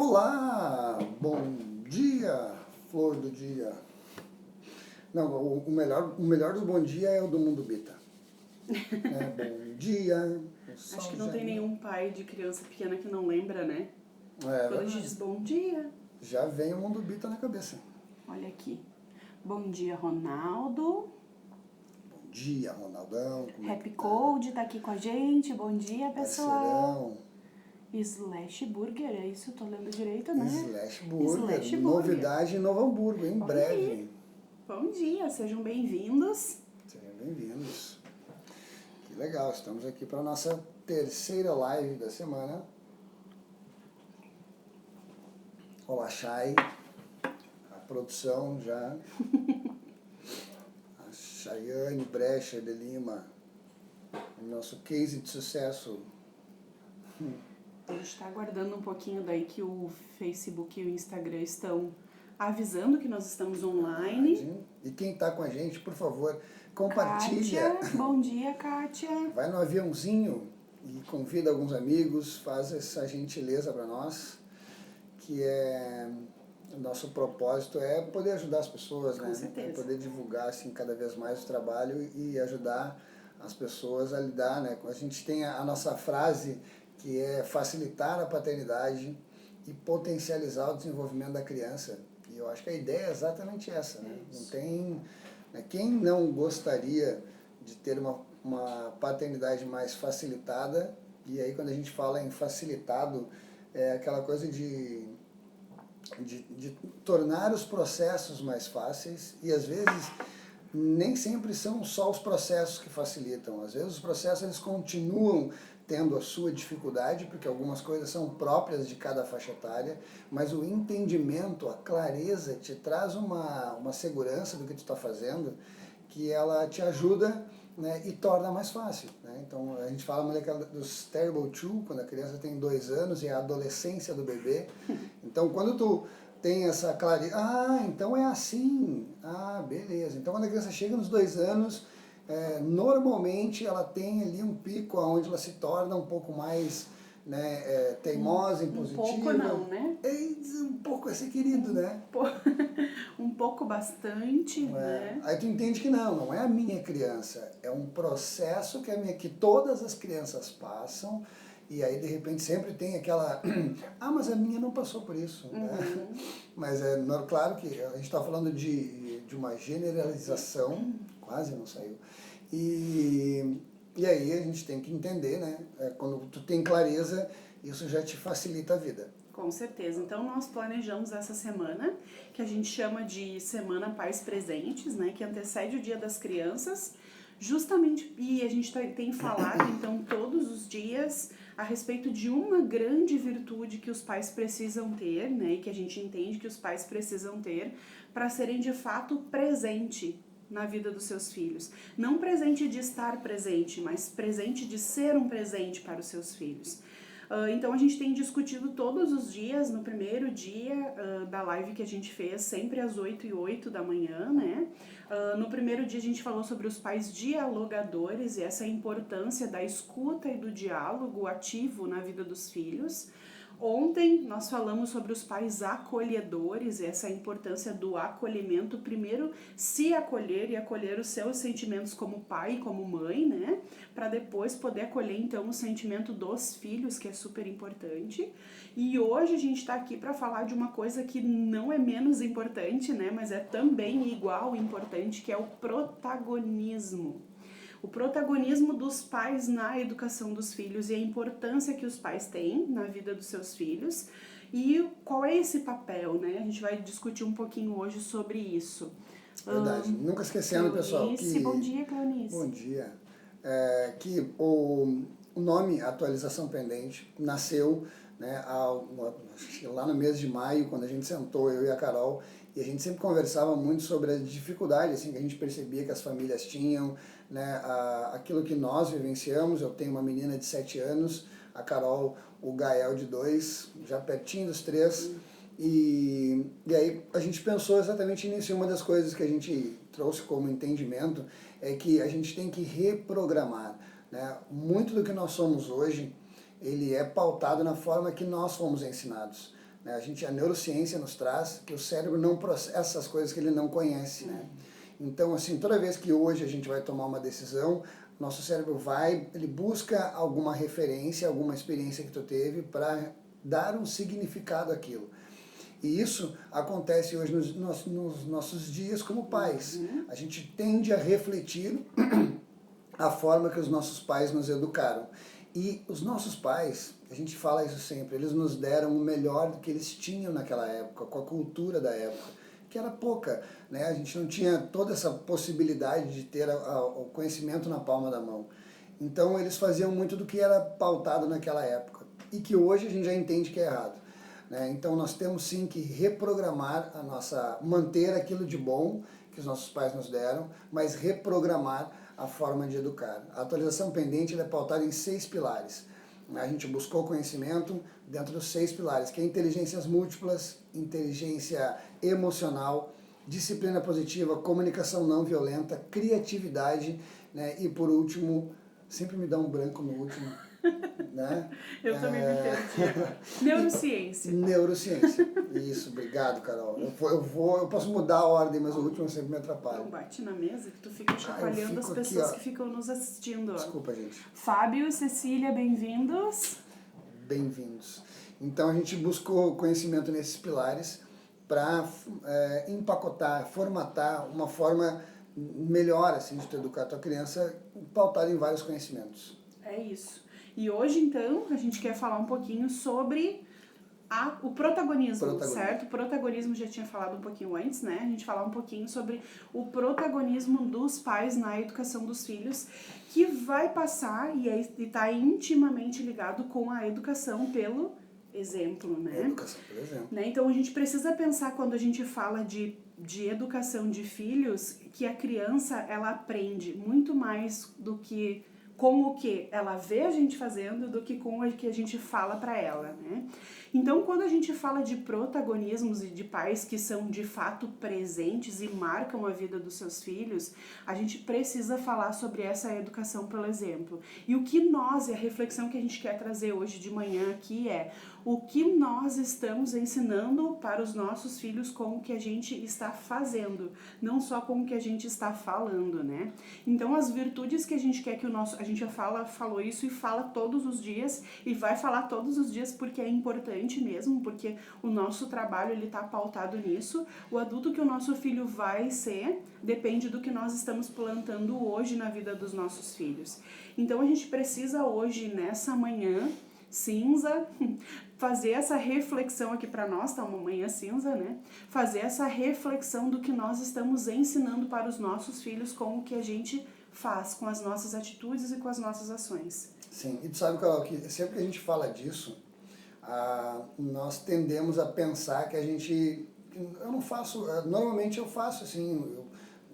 Olá, bom dia, flor do dia. Não, o melhor do bom dia é o do Mundo Bita. Bom dia, o sol Acho que não já tem nenhum pai de criança pequena que não lembra, né? Quando a gente diz bom dia, já vem o Mundo Bita na cabeça. olha aqui. Bom dia, Ronaldo. Bom dia, Ronaldão. Happy Cold tá aqui com a gente. Bom dia, pessoal. Parceirão. Slash Burger, é isso? Tô lendo direito, né? Slash Burger. Slash Burger. Novidade em Novo Hamburgo, em breve. Bom dia, sejam bem-vindos. Sejam bem-vindos. Que legal, estamos aqui para a nossa terceira live da semana. Olá, Chay. A produção já. A Chayane Brecha de Lima. O nosso case de sucesso. A gente tá aguardando um pouquinho daí que o Facebook e o Instagram estão avisando que nós estamos online. E quem está com a gente, por favor, compartilha. Kátia, bom dia, Kátia. Vai no aviãozinho e convida alguns amigos, faz essa gentileza para nós, que é o nosso propósito é poder ajudar as pessoas, Com né? certeza. É poder divulgar assim cada vez mais o trabalho e ajudar as pessoas a lidar, né? A gente tem a nossa frase que é facilitar a paternidade e potencializar o desenvolvimento da criança. E eu acho que a ideia é exatamente essa, né? Não tem, né? Quem não gostaria de ter uma paternidade mais facilitada? E aí quando a gente fala em facilitado, é aquela coisa de tornar os processos mais fáceis, e às vezes nem sempre são só os processos que facilitam. Às vezes os processos eles continuam tendo a sua dificuldade, porque algumas coisas são próprias de cada faixa etária, mas o entendimento, a clareza te traz uma segurança do que tu está fazendo, que ela te ajuda, né, e torna mais fácil, né? Então a gente fala muito dos terrible two, quando a criança tem 2 anos e a adolescência do bebê. Então quando tu tem essa clareza, então é assim, beleza. Então quando a criança chega nos 2 anos, normalmente ela tem ali um pico onde ela se torna um pouco mais, né, teimosa, impositiva. Um pouco não, né? Um pouco é ser querido, né? Um pouco bastante, né? Aí tu entende que não é a minha criança, é um processo que todas as crianças passam, e aí de repente sempre tem aquela, mas a minha não passou por isso, né? Mas claro que a gente está falando de uma generalização, quase não saiu, e aí a gente tem que entender, né? Quando tu tem clareza, isso já te facilita a vida. Com certeza. Então, nós planejamos essa semana, que a gente chama de Semana Pais Presentes, né? Que antecede o Dia das Crianças, justamente, e a gente tem falado, então, todos os dias a respeito de uma grande virtude que os pais precisam ter, né? E que a gente entende que os pais precisam ter para serem, de fato, presente na vida dos seus filhos. Não presente de estar presente, mas presente de ser um presente para os seus filhos. Então a gente tem discutido todos os dias, no primeiro dia da live que a gente fez, sempre às 8h08 da manhã, né? No primeiro dia a gente falou sobre os pais dialogadores e essa importância da escuta e do diálogo ativo na vida dos filhos. Ontem nós falamos sobre os pais acolhedores e essa importância do acolhimento, primeiro se acolher e acolher os seus sentimentos como pai e como mãe, né? Para depois poder acolher então o sentimento dos filhos, que é super importante. E hoje a gente está aqui para falar de uma coisa que não é menos importante, né? Mas é também igual importante, que é o protagonismo. O protagonismo dos pais na educação dos filhos e a importância que os pais têm na vida dos seus filhos e qual é esse papel, né? A gente vai discutir um pouquinho hoje sobre isso. Verdade. Nunca esquecendo, pessoal, que... Bom dia, Cleonice. Bom dia. Que o nome Atualização Pendente nasceu, né, lá no mês de maio, quando a gente sentou, eu e a Carol, e a gente sempre conversava muito sobre a dificuldade assim, que a gente percebia que as famílias tinham, né, aquilo que nós vivenciamos. Eu tenho uma menina de 7 anos, a Carol, o Gael de 2, já pertinho dos 3, e aí a gente pensou exatamente nisso, e uma das coisas que a gente trouxe como entendimento é que a gente tem que reprogramar, né? Muito do que nós somos hoje, ele é pautado na forma que nós fomos ensinados. né? A neurociência nos traz que o cérebro não processa essas coisas que ele não conhece, né? Então, assim, toda vez que hoje a gente vai tomar uma decisão, nosso cérebro ele busca alguma referência, alguma experiência que tu teve para dar um significado àquilo. E isso acontece hoje nos nossos dias como pais. A gente tende a refletir a forma que os nossos pais nos educaram. E os nossos pais, a gente fala isso sempre, eles nos deram o melhor do que eles tinham naquela época, com a cultura da época, que era pouca, né? A gente não tinha toda essa possibilidade de ter o conhecimento na palma da mão. Então eles faziam muito do que era pautado naquela época e que hoje a gente já entende que é errado, né? Então nós temos sim que reprogramar manter aquilo de bom que os nossos pais nos deram, mas reprogramar a forma de educar. A atualização pendente é pautada em 6 pilares. A gente buscou conhecimento dentro dos 6 pilares, que é inteligências múltiplas, inteligência emocional, disciplina positiva, comunicação não violenta, criatividade, né? E por último, sempre me dá um branco no último, né? Eu também me perdi. Neurociência. Neurociência. Isso, obrigado, Carol. Eu posso mudar a ordem, mas o último sempre me atrapalha. Não bate na mesa que tu fica chacoalhando as pessoas aqui, que ficam nos assistindo. Ó. Desculpa, gente. Fábio e Cecília, bem-vindos. Bem-vindos. Então a gente buscou conhecimento nesses pilares para empacotar, formatar uma forma melhor assim, de tu educar a tua criança, pautada em vários conhecimentos. É isso. E hoje, então, a gente quer falar um pouquinho sobre o protagonismo, certo? O protagonismo já tinha falado um pouquinho antes, né? A gente falar um pouquinho sobre o protagonismo dos pais na educação dos filhos, que vai passar e está intimamente ligado com a educação pelo exemplo, né? Educação pelo exemplo. Né? Então, a gente precisa pensar, quando a gente fala de educação de filhos, que a criança, ela aprende muito mais do que com o que ela vê a gente fazendo do que com o que a gente fala para ela, né? Então, quando a gente fala de protagonismos e de pais que são de fato presentes e marcam a vida dos seus filhos, a gente precisa falar sobre essa educação pelo exemplo. E o que nós, e a reflexão que a gente quer trazer hoje de manhã aqui é: o que nós estamos ensinando para os nossos filhos com o que a gente está fazendo, não só com o que a gente está falando, né? Então, as virtudes que a gente quer que a gente falou isso e fala todos os dias, e vai falar todos os dias porque é importante mesmo, porque o nosso trabalho ele está pautado nisso. O adulto que o nosso filho vai ser depende do que nós estamos plantando hoje na vida dos nossos filhos. Então, a gente precisa hoje, nessa manhã cinza, fazer essa reflexão aqui para nós, tá uma manhã cinza, né? Fazer essa reflexão do que nós estamos ensinando para os nossos filhos com o que a gente faz, com as nossas atitudes e com as nossas ações. Sim, e tu sabe, Carol, que sempre que a gente fala disso, nós tendemos a pensar que eu não faço, normalmente eu faço assim, eu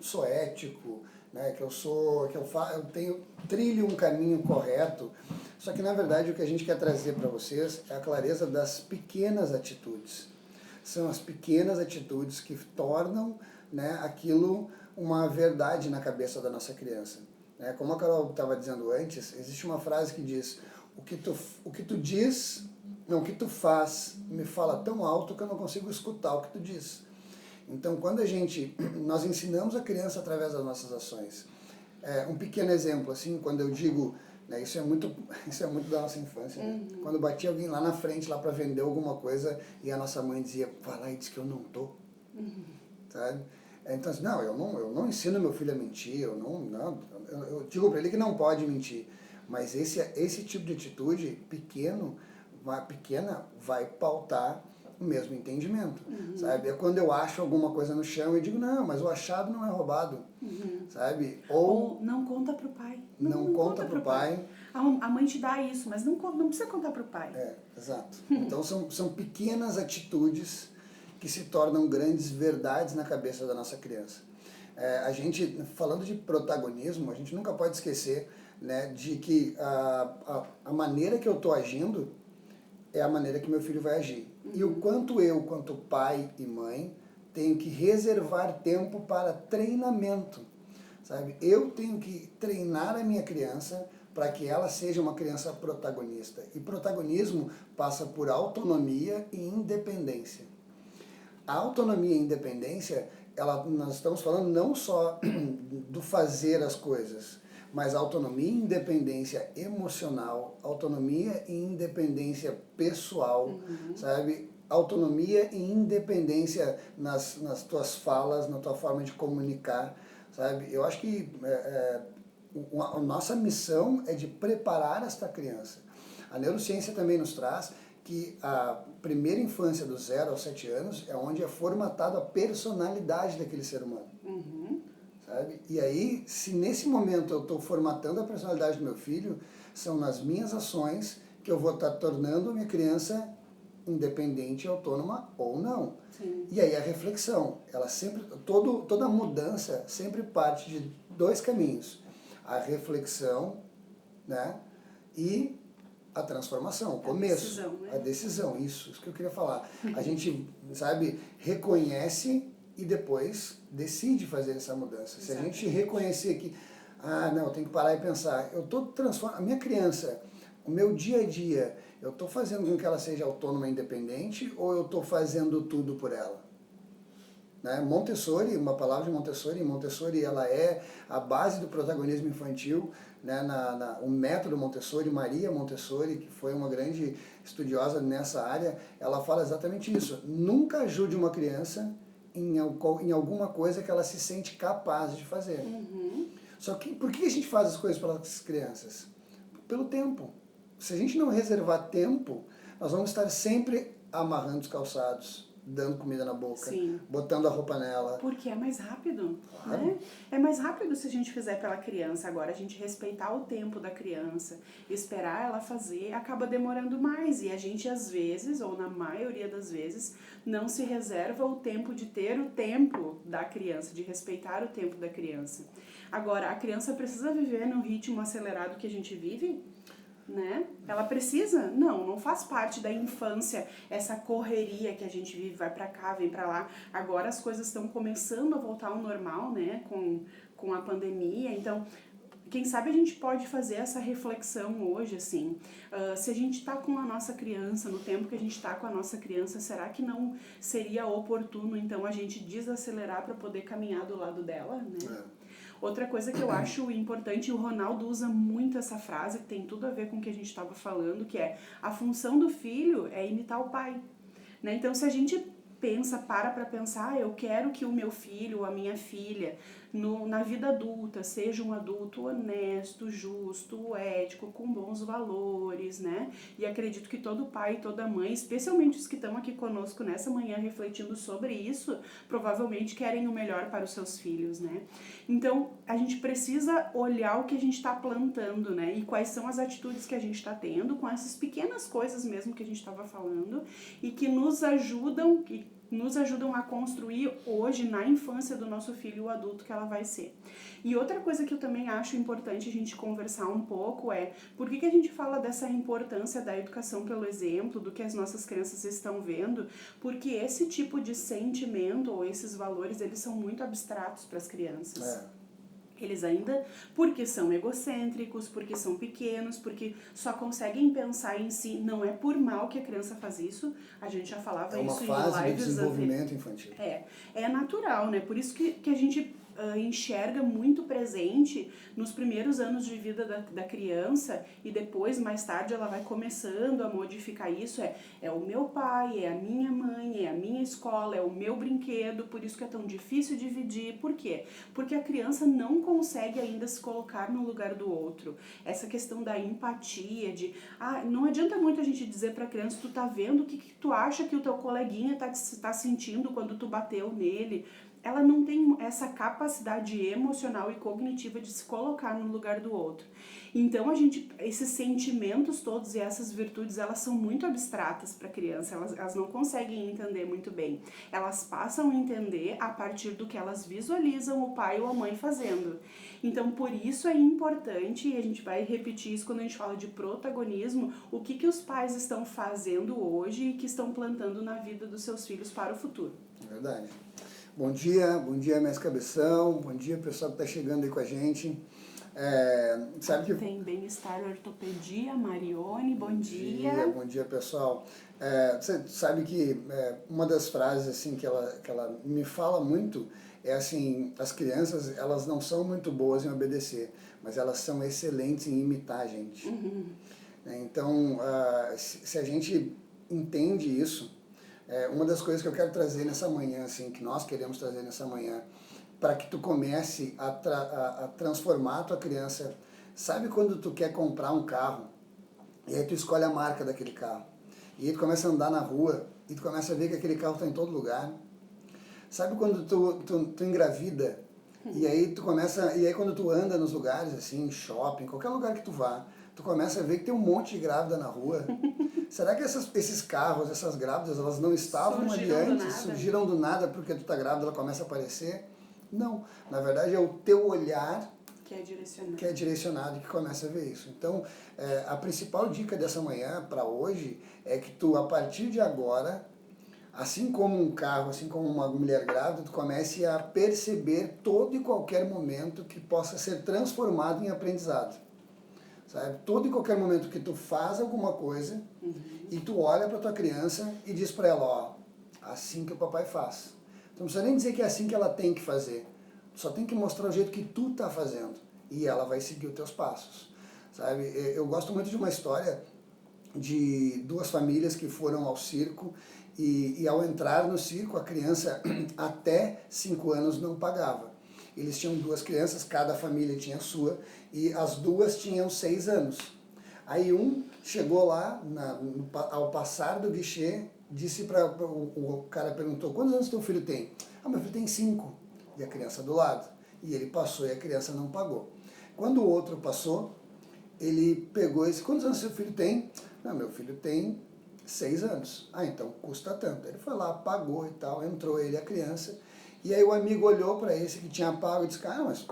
sou ético, né, eu trilho um caminho correto. Só que, na verdade, o que a gente quer trazer para vocês é a clareza das pequenas atitudes. São as pequenas atitudes que tornam, né, aquilo uma verdade na cabeça da nossa criança. Né? Como a Carol estava dizendo antes, existe uma frase que diz: o que tu faz me fala tão alto que eu não consigo escutar o que tu diz. Então, quando nós ensinamos a criança através das nossas ações. Um pequeno exemplo, assim, quando eu digo, né, isso é muito da nossa infância, né? Quando batia alguém lá na frente lá para vender alguma coisa e a nossa mãe dizia: vai lá e diz que eu não tô, sabe? Então, assim, não, eu não ensino meu filho a mentir, eu digo para ele que não pode mentir, mas esse tipo de atitude pequena vai pautar o mesmo entendimento, sabe? É quando eu acho alguma coisa no chão e digo: não, mas o achado não é roubado, sabe? Ou não conta pro pai. Não conta pro pai. A mãe te dá isso, mas não precisa contar pro pai. Exato. Então são pequenas atitudes que se tornam grandes verdades na cabeça da nossa criança. A gente, falando de protagonismo, a gente nunca pode esquecer, né, de que a maneira que eu estou agindo é a maneira que meu filho vai agir. E o quanto eu, quanto pai e mãe, tenho que reservar tempo para treinamento, sabe? Eu tenho que treinar a minha criança para que ela seja uma criança protagonista. E protagonismo passa por autonomia e independência. A autonomia e independência, nós estamos falando não só do fazer as coisas, mas autonomia e independência emocional, autonomia e independência pessoal, sabe? Autonomia e independência nas tuas falas, na tua forma de comunicar, sabe? Eu acho que a nossa missão é de preparar esta criança. A neurociência também nos traz que a primeira infância dos 0 aos 7 anos é onde é formatado a personalidade daquele ser humano. Sabe? E aí, se nesse momento eu estou formatando a personalidade do meu filho, são nas minhas ações que eu vou estar tornando a minha criança independente, autônoma ou não. Sim. E aí a reflexão, ela sempre, toda mudança sempre parte de 2 caminhos. A reflexão, né? E a transformação, o começo. Decisão, né? A decisão, isso que eu queria falar. A gente, sabe, reconhece e depois decide fazer essa mudança. Se a gente reconhecer que, não, eu tenho que parar e pensar, eu estou transformando, a minha criança, o meu dia a dia, eu estou fazendo com que ela seja autônoma e independente ou eu estou fazendo tudo por ela? Né? Montessori, uma palavra de Montessori ela é a base do protagonismo infantil, né? O método Montessori, Maria Montessori, que foi uma grande estudiosa nessa área, ela fala exatamente isso. Nunca ajude uma criança em alguma coisa que ela se sente capaz de fazer. Só que por que a gente faz as coisas para as crianças? Pelo tempo. Se a gente não reservar tempo, nós vamos estar sempre amarrando os calçados, dando comida na boca, Sim. botando a roupa nela. Porque é mais rápido, Claro. né? É mais rápido se a gente fizer pela criança. Agora, a gente respeitar o tempo da criança, esperar ela fazer, acaba demorando mais. E a gente, às vezes, ou na maioria das vezes, não se reserva o tempo de ter o tempo da criança, de respeitar o tempo da criança. Agora, a criança precisa viver no ritmo acelerado que a gente vive? Né? Ela precisa? Não faz parte da infância essa correria que a gente vive, vai pra cá, vem pra lá. Agora as coisas estão começando a voltar ao normal, né? Com a pandemia, então quem sabe a gente pode fazer essa reflexão hoje, assim, se a gente tá com a nossa criança, no tempo que a gente tá com a nossa criança, será que não seria oportuno, então, a gente desacelerar para poder caminhar do lado dela, né? Outra coisa que eu acho importante, e o Ronaldo usa muito essa frase, que tem tudo a ver com o que a gente estava falando, que é a função do filho é imitar o pai. Né? Então, se a gente para pensar, eu quero que o meu filho ou a minha filha, na vida adulta, seja um adulto honesto, justo, ético, com bons valores, né? E acredito que todo pai e toda mãe, especialmente os que estão aqui conosco nessa manhã refletindo sobre isso, provavelmente querem o melhor para os seus filhos, né? Então, a gente precisa olhar o que a gente está plantando, né? E quais são as atitudes que a gente está tendo com essas pequenas coisas mesmo que a gente estava falando e que nos ajudam a construir hoje, na infância do nosso filho, o adulto que ela vai ser. E outra coisa que eu também acho importante a gente conversar um pouco é por que a gente fala dessa importância da educação pelo exemplo, do que as nossas crianças estão vendo, porque esse tipo de sentimento ou esses valores, eles são muito abstratos para as crianças. Eles ainda, porque são egocêntricos, porque são pequenos, porque só conseguem pensar em si. Não é por mal que a criança faz isso, a gente já falava isso em lives. É uma fase de desenvolvimento infantil. É natural, né? Por isso que a gente enxerga muito presente nos primeiros anos de vida da criança e depois, mais tarde, ela vai começando a modificar isso. É o meu pai, é a minha mãe, é a minha escola, é o meu brinquedo, por isso que é tão difícil dividir. Por quê? Porque a criança não consegue ainda se colocar no lugar do outro. Essa questão da empatia, não adianta muito a gente dizer pra criança, tu tá vendo o que tu acha que o teu coleguinha tá sentindo quando tu bateu nele. Ela não tem essa capacidade emocional e cognitiva de se colocar no lugar do outro. Então, esses sentimentos todos e essas virtudes, elas são muito abstratas para a criança, elas não conseguem entender muito bem. Elas passam a entender a partir do que elas visualizam o pai ou a mãe fazendo. Então, por isso é importante, e a gente vai repetir isso quando a gente fala de protagonismo, o que os pais estão fazendo hoje e que estão plantando na vida dos seus filhos para o futuro. É verdade. Bom dia, Mestre Cabeção, bom dia pessoal que está chegando aí com a gente. Sabe que... Tem Bem-Estar Ortopedia, Marione, bom dia. Bom dia, pessoal. Você sabe que uma das frases assim que ela me fala muito é assim, as crianças, elas não são muito boas em obedecer, mas elas são excelentes em imitar a gente. Então, se a gente entende isso, uma das coisas que eu quero trazer nessa manhã, assim, que nós queremos trazer nessa manhã, para que tu comece a transformar a tua criança. Sabe quando tu quer comprar um carro, e aí tu escolhe a marca daquele carro, e aí tu começa a andar na rua, e tu começa a ver que aquele carro está em todo lugar? Sabe quando tu engravida, e aí quando tu anda nos lugares, assim, shopping, qualquer lugar que tu vá, tu começa a ver que tem um monte de grávida na rua? Será que esses carros, essas grávidas, elas não estavam ali antes, surgiram do nada porque tu tá grávida, ela começa a aparecer? Não, na verdade é o teu olhar que é direcionado e que começa a ver isso. Então, a principal dica dessa manhã para hoje é que tu, a partir de agora, assim como um carro, assim como uma mulher grávida, tu comece a perceber todo e qualquer momento que possa ser transformado em aprendizado. Sabe? Todo e qualquer momento que tu faz alguma coisa e tu olha para tua criança e diz para ela, ó, assim que o papai faz. Então não precisa nem dizer que é assim que ela tem que fazer. Só tem que mostrar o jeito que tu tá fazendo. E ela vai seguir os teus passos. Sabe? Eu gosto muito de uma história de duas famílias que foram ao circo e ao entrar no circo, a criança até 5 anos não pagava. Eles tinham 2 crianças, cada família tinha a sua, e as duas tinham 6 anos. Aí um chegou lá, ao passar do guichê, disse para o cara perguntou, quantos anos teu filho tem? Ah, meu filho tem 5. E a criança do lado. E ele passou e a criança não pagou. Quando o outro passou, ele pegou e disse, quantos anos seu filho tem? Não, meu filho tem 6 anos. Ah, então custa tanto. Ele foi lá, pagou e tal, entrou ele e a criança. E aí o amigo olhou para esse que tinha pago e disse, cara, mas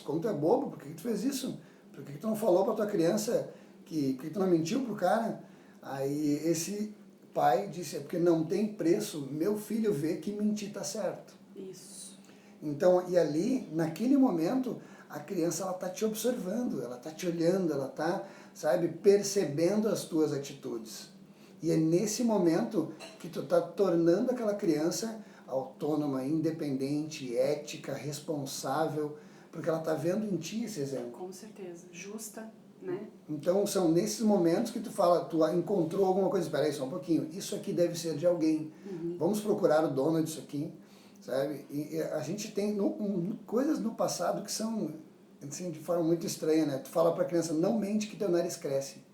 como tu é bobo, por que tu fez isso? Por que tu não falou para tua criança, por que tu não mentiu pro cara? Aí esse pai disse, é porque não tem preço meu filho ver que mentir tá certo. Isso. Então, e ali, naquele momento, a criança, ela tá te observando, ela tá te olhando, ela tá, sabe, percebendo as tuas atitudes. E é nesse momento que tu tá tornando aquela criança autônoma, independente, ética, responsável, porque ela tá vendo em ti esse exemplo. Com certeza. Justa, né? Então, são nesses momentos que tu fala, tu encontrou alguma coisa, espera aí só um pouquinho, isso aqui deve ser de alguém. Vamos procurar o dono disso aqui, sabe? E a gente tem coisas no passado que são, assim, de forma muito estranha, né? Tu fala pra criança, não mente que teu nariz cresce.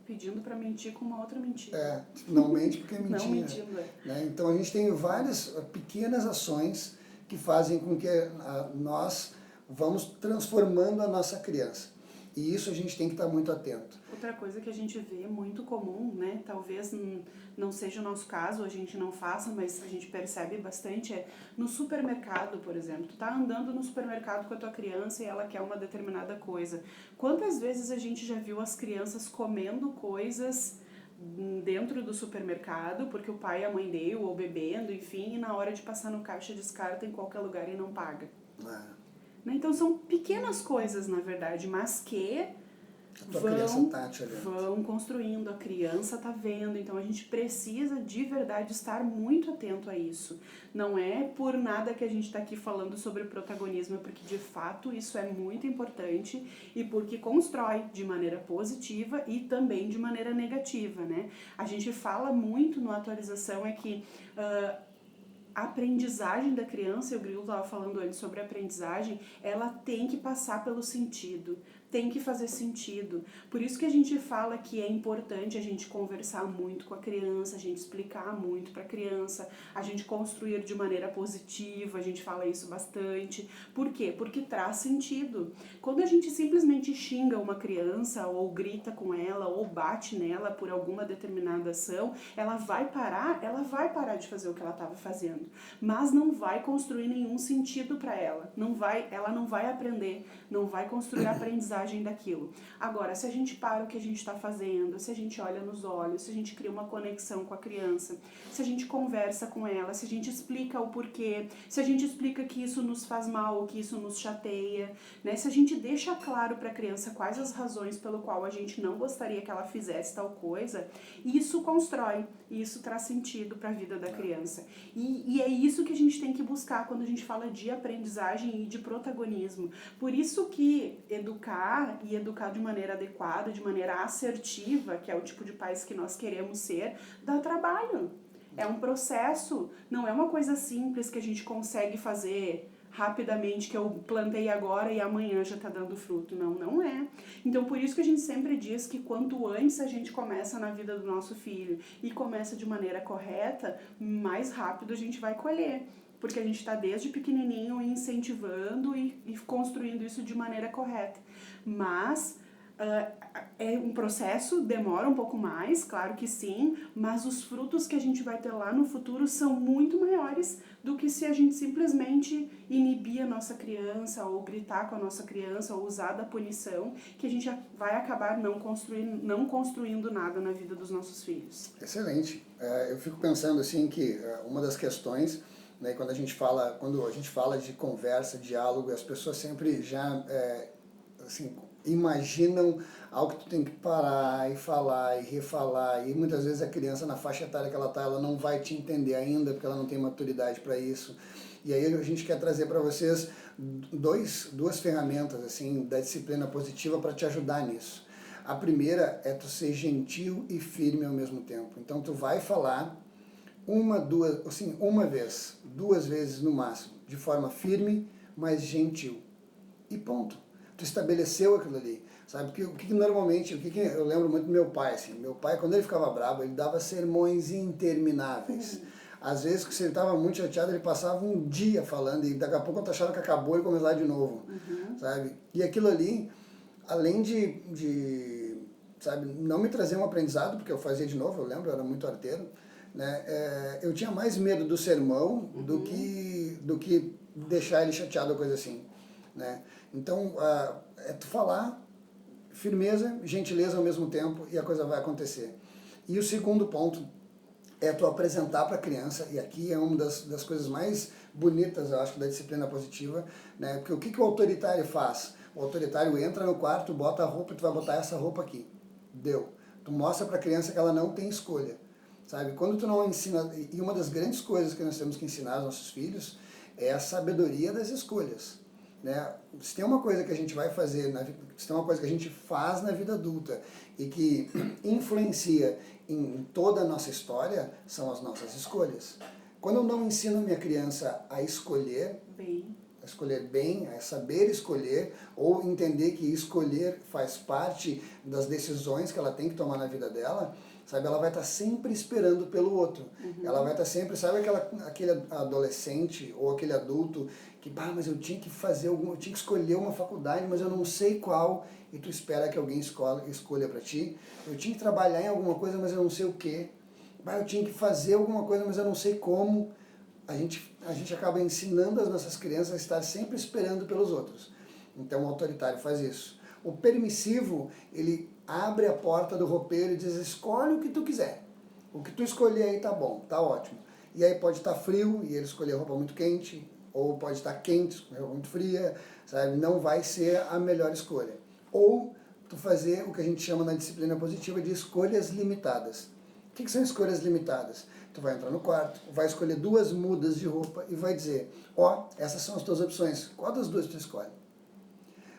Pedindo para mentir com uma outra mentira. Não mente porque é mentira. Não mentindo, né? Então a gente tem várias pequenas ações que fazem com que nós vamos transformando a nossa criança. E isso a gente tem que estar muito atento. Outra coisa que a gente vê muito comum, né? Talvez não seja o nosso caso, a gente não faça, mas a gente percebe bastante, é no supermercado, por exemplo. Tu tá andando no supermercado com a tua criança e ela quer uma determinada coisa. Quantas vezes a gente já viu as crianças comendo coisas dentro do supermercado, porque o pai e a mãe deu, ou bebendo, enfim, e na hora de passar no caixa descarta em qualquer lugar e não paga. Então são pequenas coisas, na verdade, mas que vão construindo, a criança tá vendo, então a gente precisa de verdade estar muito atento a isso. Não é por nada que a gente está aqui falando sobre protagonismo, é porque de fato isso é muito importante e porque constrói de maneira positiva e também de maneira negativa, né? A gente fala muito no Atualização é que a aprendizagem da criança, o Grilo estava falando antes sobre a aprendizagem, ela tem que passar pelo sentido, tem que fazer sentido. Por isso que a gente fala que é importante a gente conversar muito com a criança, a gente explicar muito para a criança, a gente construir de maneira positiva, a gente fala isso bastante. Por quê? Porque traz sentido. Quando a gente simplesmente xinga uma criança, ou grita com ela, ou bate nela por alguma determinada ação, ela vai parar de fazer o que ela estava fazendo. fazendo. Mas não vai construir nenhum sentido para ela. Ela não vai aprender, não vai construir a aprendizagem daquilo. Agora, se a gente para o que a gente está fazendo, se a gente olha nos olhos, se a gente cria uma conexão com a criança, se a gente conversa com ela, se a gente explica o porquê, se a gente explica que isso nos faz mal ou que isso nos chateia, né? Se a gente deixa claro para a criança quais as razões pelo qual a gente não gostaria que ela fizesse tal coisa, isso constrói, isso traz sentido para a vida da criança. E é isso que a gente tem que buscar quando a gente fala de aprendizagem e de protagonismo. Por isso que educar e educar de maneira adequada, de maneira assertiva, que é o tipo de pais que nós queremos ser, dá trabalho. É um processo, não é uma coisa simples que a gente consegue fazer rapidamente, que eu plantei agora e amanhã já está dando fruto. Não, não é. Então, por isso que a gente sempre diz que quanto antes a gente começa na vida do nosso filho e começa de maneira correta, mais rápido a gente vai colher. Porque a gente está desde pequenininho incentivando e construindo isso de maneira correta. Mas é um processo, demora um pouco mais, claro que sim, mas os frutos que a gente vai ter lá no futuro são muito maiores do que se a gente simplesmente inibir a nossa criança, ou gritar com a nossa criança, ou usar da punição, que a gente vai acabar não construindo nada na vida dos nossos filhos. Excelente. Eu fico pensando assim que uma das questões, né, quando a gente fala de conversa, diálogo, as pessoas sempre já assim, imaginam algo que tu tem que parar e falar e refalar, e muitas vezes a criança na faixa etária que ela está, ela não vai te entender ainda porque ela não tem maturidade para isso. E aí a gente quer trazer para vocês duas ferramentas assim da disciplina positiva para te ajudar nisso. A primeira é tu ser gentil e firme ao mesmo tempo. Então tu vai falar uma vez, duas vezes no máximo, de forma firme, mas gentil. E ponto. Tu estabeleceu aquilo ali, sabe? Eu lembro muito do meu pai, assim. Meu pai, quando ele ficava bravo, ele dava sermões intermináveis. Às vezes, se ele estava muito chateado, ele passava um dia falando e daqui a pouco, quando achava que acabou, ele começava de novo, sabe? E aquilo ali, além sabe, não me trazer um aprendizado, porque eu fazia de novo, eu lembro, eu era muito arteiro, né? Eu tinha mais medo do sermão do que deixar ele chateado ou coisa assim, né? Então, é tu falar, firmeza, gentileza ao mesmo tempo, e a coisa vai acontecer. E o segundo ponto é tu apresentar para a criança, e aqui é uma das coisas mais bonitas, eu acho, da disciplina positiva, né? Porque o que o autoritário faz? O autoritário entra no quarto, bota a roupa, tu vai botar essa roupa aqui. Deu. Tu mostra para a criança que ela não tem escolha, sabe? Quando tu não ensina, e uma das grandes coisas que nós temos que ensinar aos nossos filhos é a sabedoria das escolhas, né? Se tem uma coisa que a gente vai fazer, se tem uma coisa que a gente faz na vida adulta e que influencia em toda a nossa história, são as nossas escolhas. Quando eu não ensino a minha criança a escolher bem, a saber escolher, ou entender que escolher faz parte das decisões que ela tem que tomar na vida dela, sabe, ela vai estar sempre esperando pelo outro. Ela vai estar sempre, sabe aquele adolescente ou aquele adulto que, mas eu tinha que eu tinha que escolher uma faculdade, mas eu não sei qual, e tu espera que alguém escolha para ti. Eu tinha que trabalhar em alguma coisa, mas eu não sei o quê. Eu tinha que fazer alguma coisa, mas eu não sei como. A gente acaba ensinando as nossas crianças a estar sempre esperando pelos outros. Então o autoritário faz isso. O permissivo, ele abre a porta do roupeiro e diz, escolhe o que tu quiser. O que tu escolher aí tá bom, tá ótimo. E aí pode estar frio e ele escolher roupa muito quente, ou pode estar quente, escolher roupa muito fria, sabe? Não vai ser a melhor escolha. Ou tu fazer o que a gente chama na disciplina positiva de escolhas limitadas. O que são escolhas limitadas? Tu vai entrar no quarto, vai escolher 2 mudas de roupa e vai dizer, essas são as tuas opções, qual das 2 tu escolhe?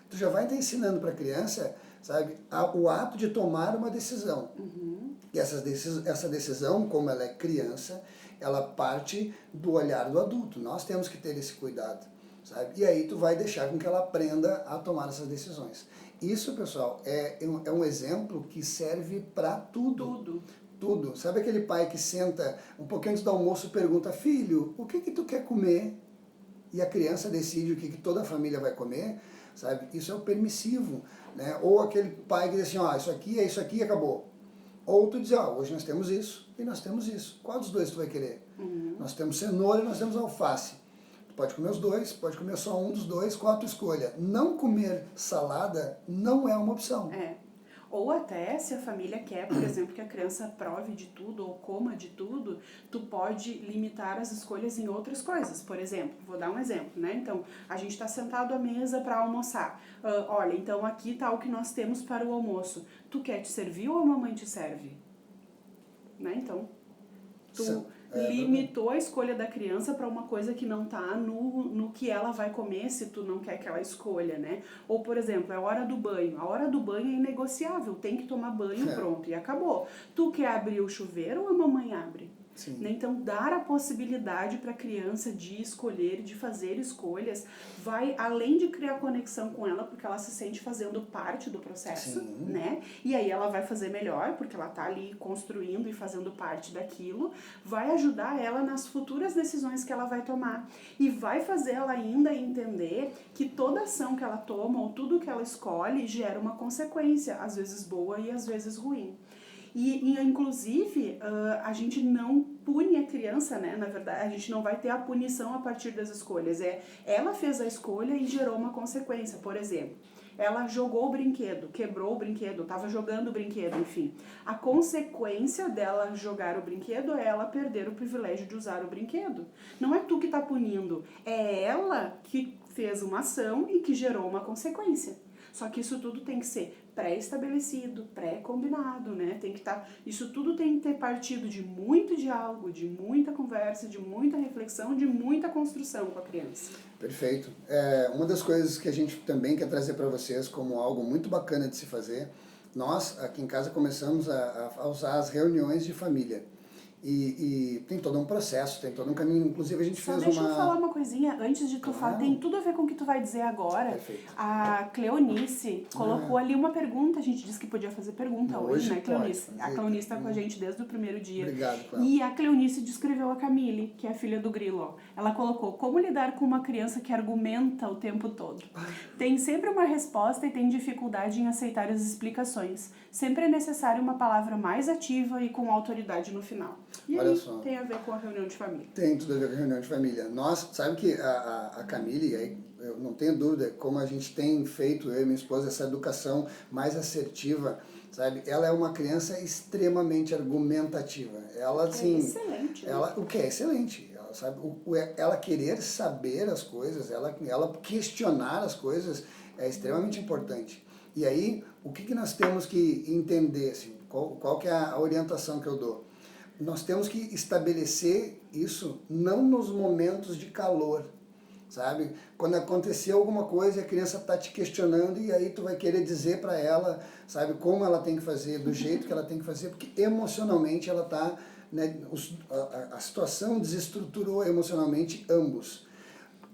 Tu já vai estar ensinando para a criança, sabe, o ato de tomar uma decisão. E essa decisão, como ela é criança, ela parte do olhar do adulto. Nós temos que ter esse cuidado, sabe? E aí tu vai deixar com que ela aprenda a tomar essas decisões. Isso, pessoal, é um exemplo que serve para tudo. Tudo. Sabe aquele pai que senta um pouquinho antes do almoço e pergunta, filho, o que tu quer comer? E a criança decide o que toda a família vai comer, sabe? Isso é o permissivo, né? Ou aquele pai que diz assim, isso aqui é isso aqui e acabou. Ou tu dizer, hoje nós temos isso e nós temos isso. Qual dos dois tu vai querer? Nós temos cenoura e nós temos alface. Tu pode comer os dois, pode comer só um dos dois, qual a tua escolha? Não comer salada não é uma opção. Ou até, se a família quer, por exemplo, que a criança prove de tudo ou coma de tudo, tu pode limitar as escolhas em outras coisas. Por exemplo, vou dar um exemplo, né? Então, a gente está sentado à mesa para almoçar. Olha, então aqui tá o que nós temos para o almoço. Tu quer te servir ou a mamãe te serve? Né? Então, tu limitou a escolha da criança para uma coisa que não tá no que ela vai comer se tu não quer que ela escolha, né? Ou, por exemplo, é a hora do banho. A hora do banho é inegociável, tem que tomar banho, pronto, e acabou. Tu quer abrir o chuveiro ou a mamãe abre? Sim. Né? Então, dar a possibilidade para a criança de escolher, de fazer escolhas, vai além de criar conexão com ela, porque ela se sente fazendo parte do processo, né? E aí ela vai fazer melhor, porque ela tá ali construindo e fazendo parte daquilo, vai ajudar ela nas futuras decisões que ela vai tomar. E vai fazer ela ainda entender que toda ação que ela toma, ou tudo que ela escolhe, gera uma consequência, às vezes boa e às vezes ruim. E inclusive, a gente não pune a criança, né? Na verdade, a gente não vai ter a punição a partir das escolhas. Ela fez a escolha e gerou uma consequência. Por exemplo, ela jogou o brinquedo, quebrou o brinquedo, estava jogando o brinquedo, enfim. A consequência dela jogar o brinquedo é ela perder o privilégio de usar o brinquedo. Não é tu que está punindo, é ela que fez uma ação e que gerou uma consequência. Só que isso tudo tem que ser pré-estabelecido, pré-combinado, né? Tem que estar, isso tudo tem que ter partido de muito diálogo, de muita conversa, de muita reflexão, de muita construção com a criança. Perfeito. Uma das coisas que a gente também quer trazer para vocês como algo muito bacana de se fazer, nós aqui em casa começamos a usar as reuniões de família. E tem todo um processo, tem todo um caminho. Inclusive a gente fez deixa eu falar uma coisinha antes de tu falar, tem tudo a ver com o que tu vai dizer agora. Perfeito. A Cleonice colocou ali uma pergunta, a gente disse que podia fazer pergunta hoje, né, Cleonice? A Cleonice está com a gente desde o primeiro dia. Obrigado, Cláudia. E a Cleonice descreveu a Camille, que é a filha do Grilo. Ó. Ela colocou, como lidar com uma criança que argumenta o tempo todo? Tem sempre uma resposta e tem dificuldade em aceitar as explicações. Sempre é necessário uma palavra mais ativa e com autoridade no final. E olha aí, só, tem a ver com a reunião de família. Tem tudo a ver com a reunião de família. Nós, sabe que a Camille, aí, eu não tenho dúvida, como a gente tem feito, eu e minha esposa, essa educação mais assertiva, sabe? Ela é uma criança extremamente argumentativa. Ela, assim, excelente. Né? O que é excelente. Ela, sabe, ela querer saber as coisas, ela questionar as coisas é extremamente importante. E aí, o que nós temos que entender, assim, qual que é a orientação que eu dou? Nós temos que estabelecer isso não nos momentos de calor, sabe? Quando acontecer alguma coisa, a criança está te questionando e aí tu vai querer dizer para ela, sabe, como ela tem que fazer, do jeito que ela tem que fazer, porque emocionalmente ela está, né, a situação desestruturou emocionalmente ambos.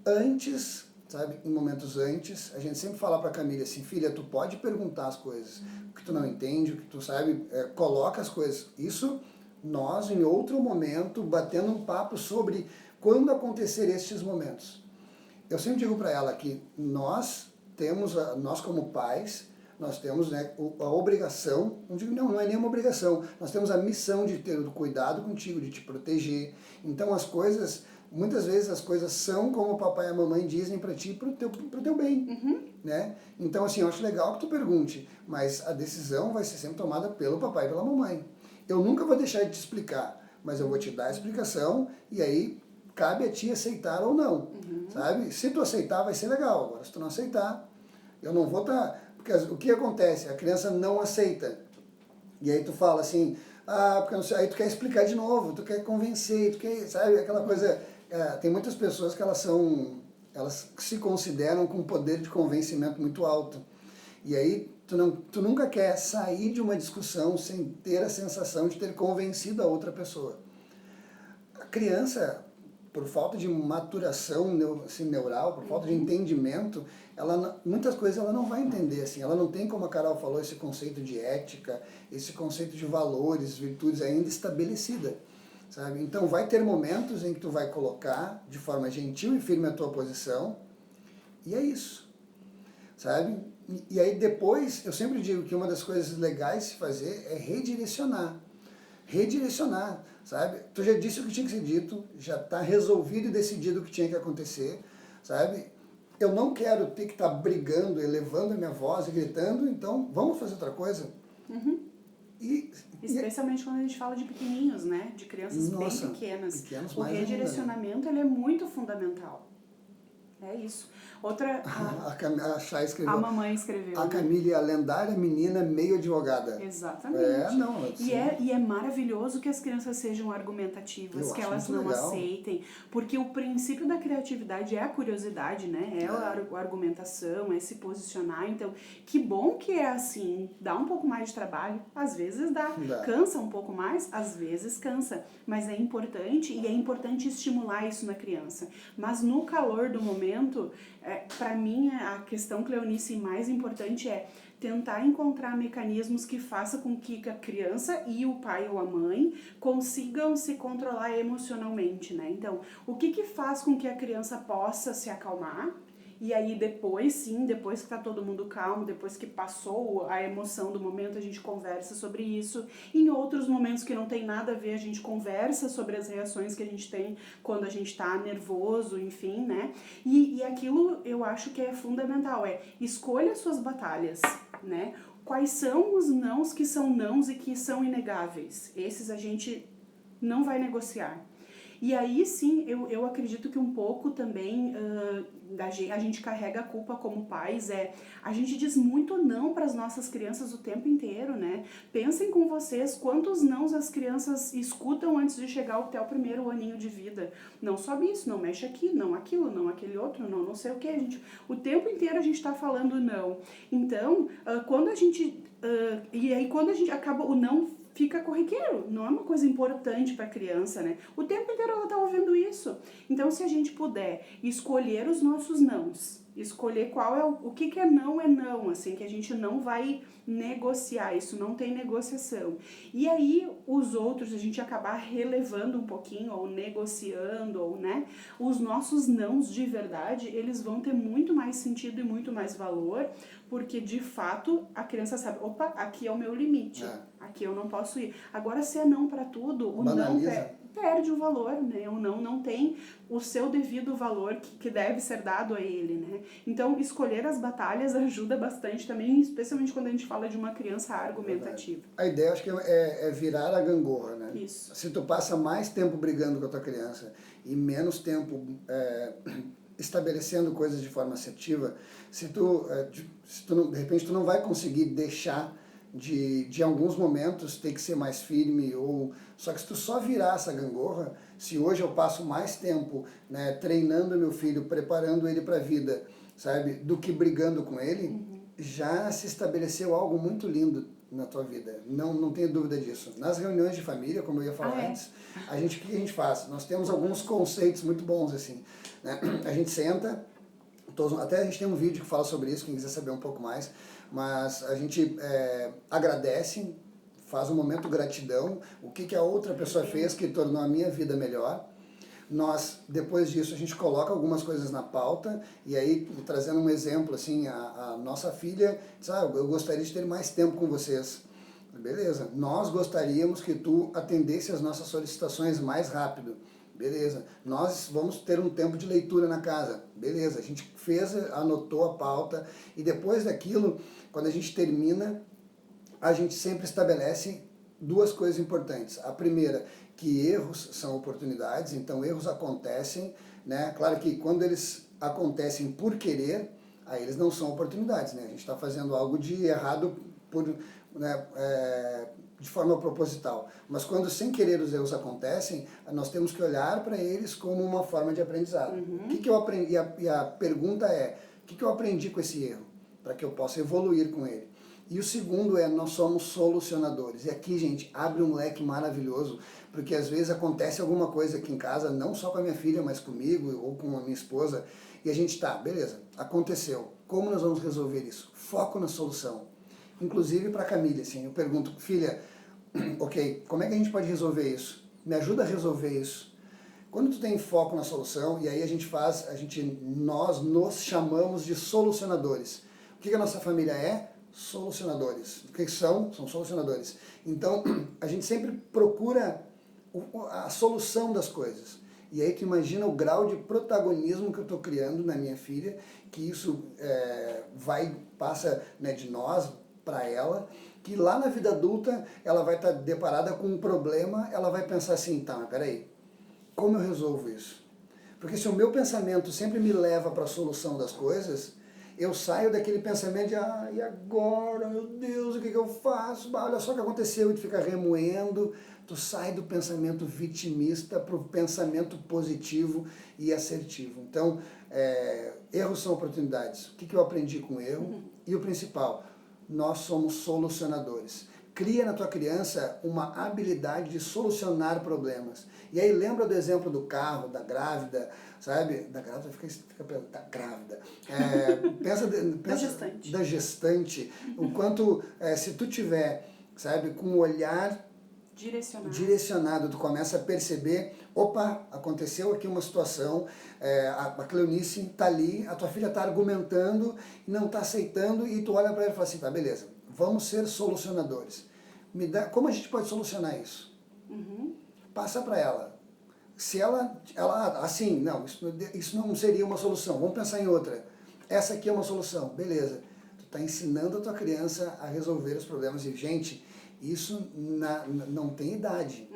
Antes, sabe, em momentos antes, a gente sempre fala para a Camila assim, filha, tu pode perguntar as coisas, o que tu não entende, o que tu sabe, coloca as coisas. Isso nós, em outro momento, batendo um papo sobre quando acontecer estes momentos. Eu sempre digo para ela que nós como pais, nós temos, né, a obrigação, não é nem uma obrigação, nós temos a missão de ter o cuidado contigo, de te proteger. Então as coisas, muitas vezes as coisas são como o papai e a mamãe dizem para ti, pro teu bem, né? Então assim, eu acho legal que tu pergunte, mas a decisão vai ser sempre tomada pelo papai e pela mamãe. Eu nunca vou deixar de te explicar, mas eu vou te dar a explicação e aí cabe a ti aceitar ou não, sabe? Se tu aceitar, vai ser legal. Agora, se tu não aceitar, eu não vou estar... Porque o que acontece? A criança não aceita. E aí tu fala assim, porque não sei... Aí tu quer explicar de novo, tu quer convencer, tu quer, sabe? Aquela coisa... tem muitas pessoas que elas se consideram com um poder de convencimento muito alto. E aí tu nunca quer sair de uma discussão sem ter a sensação de ter convencido a outra pessoa. A criança, por falta de maturação assim, neural, por falta de entendimento, muitas coisas ela não vai entender. Assim, ela não tem, como a Carol falou, esse conceito de ética, esse conceito de valores, virtudes ainda estabelecida. Sabe? Então vai ter momentos em que tu vai colocar de forma gentil e firme a tua posição, e é isso. Sabe? E aí depois, eu sempre digo que uma das coisas legais de se fazer é redirecionar. Redirecionar, sabe? Tu já disse o que tinha que ser dito, já está resolvido e decidido o que tinha que acontecer, sabe? Eu não quero ter que estar brigando, elevando a minha voz e gritando, então vamos fazer outra coisa. Especialmente quando a gente fala de pequenininhos, né? De crianças bem pequenas. O redirecionamento ele é muito fundamental. É isso. Outra... A Chay escreveu. A mamãe escreveu. A Camille é a lendária menina meio advogada. Exatamente. Assim. E é maravilhoso que as crianças sejam argumentativas, que elas não aceitem. Porque o princípio da criatividade é a curiosidade, né? É a argumentação, é se posicionar. Então, que bom que é assim. Dá um pouco mais de trabalho. Às vezes dá. Cansa um pouco mais, às vezes cansa. Mas é importante, e é importante estimular isso na criança. Mas no calor do momento... para mim, a questão, Cleonice, mais importante é tentar encontrar mecanismos que façam com que a criança e o pai ou a mãe consigam se controlar emocionalmente, né? Então, o que faz com que a criança possa se acalmar? E aí depois, sim, depois que tá todo mundo calmo, depois que passou a emoção do momento, a gente conversa sobre isso. Em outros momentos que não tem nada a ver, a gente conversa sobre as reações que a gente tem quando a gente tá nervoso, enfim, né? E aquilo eu acho que é fundamental, escolha suas batalhas, né? Quais são os nãos que são nãos e que são inegáveis? Esses a gente não vai negociar. E aí sim, eu acredito que um pouco também a gente carrega a culpa como pais, a gente diz muito não para as nossas crianças o tempo inteiro, né? Pensem com vocês quantos nãos as crianças escutam antes de chegar até o primeiro aninho de vida. Não sobe isso, não mexe aqui, não aquilo, não aquele outro, não sei o que. O tempo inteiro a gente está falando não. Então, quando a gente... e aí quando a gente acaba o não... fica corriqueiro, não é uma coisa importante para a criança, né? O tempo inteiro ela tá ouvindo isso. Então, se a gente puder escolher os nossos nãos, escolher qual é o que é não, assim, que a gente não vai negociar, isso não tem negociação. E aí, os outros, a gente acabar relevando um pouquinho, ou negociando, ou, né? Os nossos nãos de verdade, eles vão ter muito mais sentido e muito mais valor, porque, de fato, a criança sabe, opa, aqui é o meu limite, aqui eu não posso ir. Agora, se é não para tudo, o não perde o valor, né? O não tem o seu devido valor que deve ser dado a ele, né? Então, escolher as batalhas ajuda bastante também, especialmente quando a gente fala de uma criança argumentativa. A ideia, acho que é virar a gangorra, né? Isso. Se tu passa mais tempo brigando com a tua criança e menos tempo estabelecendo coisas de forma assertiva, se tu de repente tu não vai conseguir deixar de alguns momentos ter que ser mais firme, só que se tu só virar essa gangorra, se hoje eu passo mais tempo, né, treinando meu filho, preparando ele para a vida, sabe, do que brigando com ele, já se estabeleceu algo muito lindo na tua vida, não tenho dúvida disso. Nas reuniões de família, como eu ia falar antes, o que a gente faz? Nós temos alguns conceitos muito bons, assim, né? A gente senta, até a gente tem um vídeo que fala sobre isso, quem quiser saber um pouco mais, mas a gente agradece, faz um momento gratidão, o que a outra pessoa fez que tornou a minha vida melhor. Nós, depois disso, a gente coloca algumas coisas na pauta, e aí, trazendo um exemplo, assim, a nossa filha diz, eu gostaria de ter mais tempo com vocês. Beleza, nós gostaríamos que tu atendesse as nossas solicitações mais rápido. Beleza, nós vamos ter um tempo de leitura na casa. Beleza, a gente anotou a pauta, e depois daquilo, quando a gente termina, a gente sempre estabelece duas coisas importantes. A primeira, que erros são oportunidades, então erros acontecem, né? Claro que quando eles acontecem por querer, aí eles não são oportunidades, né? A gente está fazendo algo de errado de forma proposital. Mas quando sem querer os erros acontecem, nós temos que olhar para eles como uma forma de aprendizado. O que eu aprendi? E a pergunta é, o que eu aprendi com esse erro? Para que eu possa evoluir com ele. E o segundo nós somos solucionadores. E aqui, gente, abre um leque maravilhoso, porque às vezes acontece alguma coisa aqui em casa, não só com a minha filha, mas comigo ou com a minha esposa, e a gente beleza, aconteceu. Como nós vamos resolver isso? Foco na solução. Inclusive para a Camille, assim, eu pergunto, filha, ok, como é que a gente pode resolver isso? Me ajuda a resolver isso. Quando tu tem foco na solução, e aí nós nos chamamos de solucionadores. O que a nossa família é? Solucionadores. O que são? São solucionadores. Então, a gente sempre procura a solução das coisas. E aí tu imagina o grau de protagonismo que eu estou criando na minha filha, que isso passa, né, de nós para ela, que lá na vida adulta ela vai estar deparada com um problema, ela vai pensar assim, tá, mas peraí, como eu resolvo isso? Porque se o meu pensamento sempre me leva para a solução das coisas, eu saio daquele pensamento de, e agora, meu Deus, o que eu faço? Olha só o que aconteceu, e tu fica remoendo, tu sai do pensamento vitimista para o pensamento positivo e assertivo. Então, erros são oportunidades. O que eu aprendi com o erro? E o principal, nós somos solucionadores. Cria na tua criança uma habilidade de solucionar problemas. E aí lembra do exemplo do carro, da grávida, sabe? Da grávida fica da grávida. Pensa da gestante. O quanto, se tu tiver, sabe, com o olhar direcionado, tu começa a perceber, opa, aconteceu aqui uma situação, a Cleonice tá ali, a tua filha tá argumentando, não tá aceitando, e tu olha para ela e fala assim, tá, beleza, vamos ser solucionadores. Como a gente pode solucionar isso? Passa para ela. Se ela assim, não, isso não seria uma solução, vamos pensar em outra. Essa aqui é uma solução, beleza. Tu tá ensinando a tua criança a resolver os problemas. E, gente, isso não tem idade,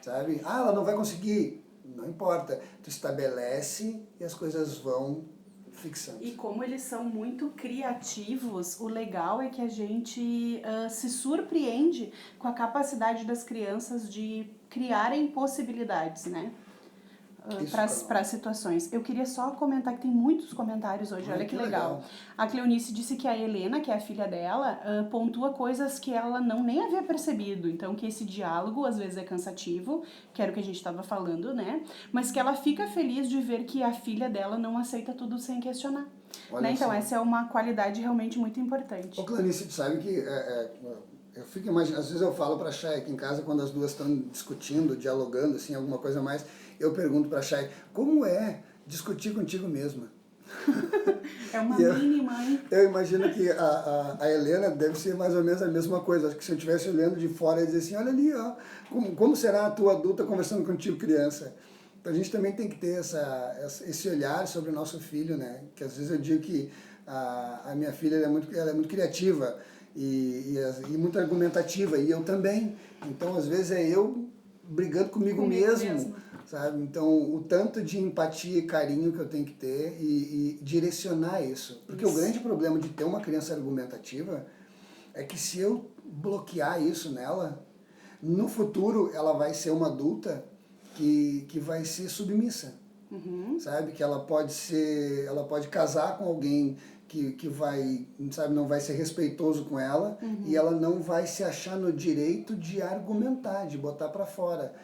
sabe? Ela não vai conseguir, não importa. Tu estabelece e as coisas vão fixando. E como eles são muito criativos, o legal é que a gente se surpreende com a capacidade das crianças de criarem possibilidades, né? Para situações. Eu queria só comentar que tem muitos comentários hoje, olha que legal. A Cleonice disse que a Helena, que é a filha dela, pontua coisas que ela nem havia percebido, então que esse diálogo às vezes é cansativo, que era o que a gente estava falando, né? Mas que ela fica feliz de ver que a filha dela não aceita tudo sem questionar. Né? Então essa é uma qualidade realmente muito importante. Ô Cleonice, tu sabe que eu fico imaginando, às vezes eu falo pra Chay aqui em casa, quando as duas estão discutindo, dialogando, assim, alguma coisa mais, eu pergunto pra Chay, como é discutir contigo mesma? É uma mini-mãe. Eu imagino que a Helena deve ser mais ou menos a mesma coisa. Acho que se eu estivesse olhando de fora, eu ia dizer assim, olha ali, ó, como será a tua adulta conversando contigo, criança? Então a gente também tem que ter esse olhar sobre o nosso filho, né? Que às vezes eu digo que a minha filha ela é muito criativa e muito argumentativa, e eu também. Então às vezes é eu brigando comigo mesmo, sabe? Então o tanto de empatia e carinho que eu tenho que ter e direcionar isso. Porque o grande problema de ter uma criança argumentativa é que se eu bloquear isso nela, no futuro ela vai ser uma adulta que vai ser submissa, sabe? Que ela pode casar com alguém que vai, sabe, não vai ser respeitoso com ela, e ela não vai se achar no direito de argumentar, de botar para fora.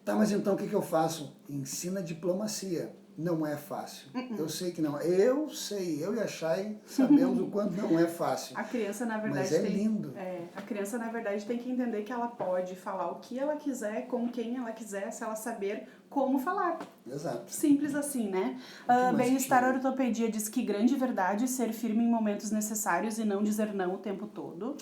Tá, mas então o que eu faço? Ensina diplomacia. Não é fácil. Eu sei que não. Eu e a Chay sabemos o quanto não é fácil. A criança, na verdade, mas lindo. A criança, na verdade, tem que entender que ela pode falar o que ela quiser, com quem ela quiser, se ela saber como falar. Exato. Simples assim, né? Bem-estar ortopedia diz que grande verdade ser firme em momentos necessários e não dizer não o tempo todo.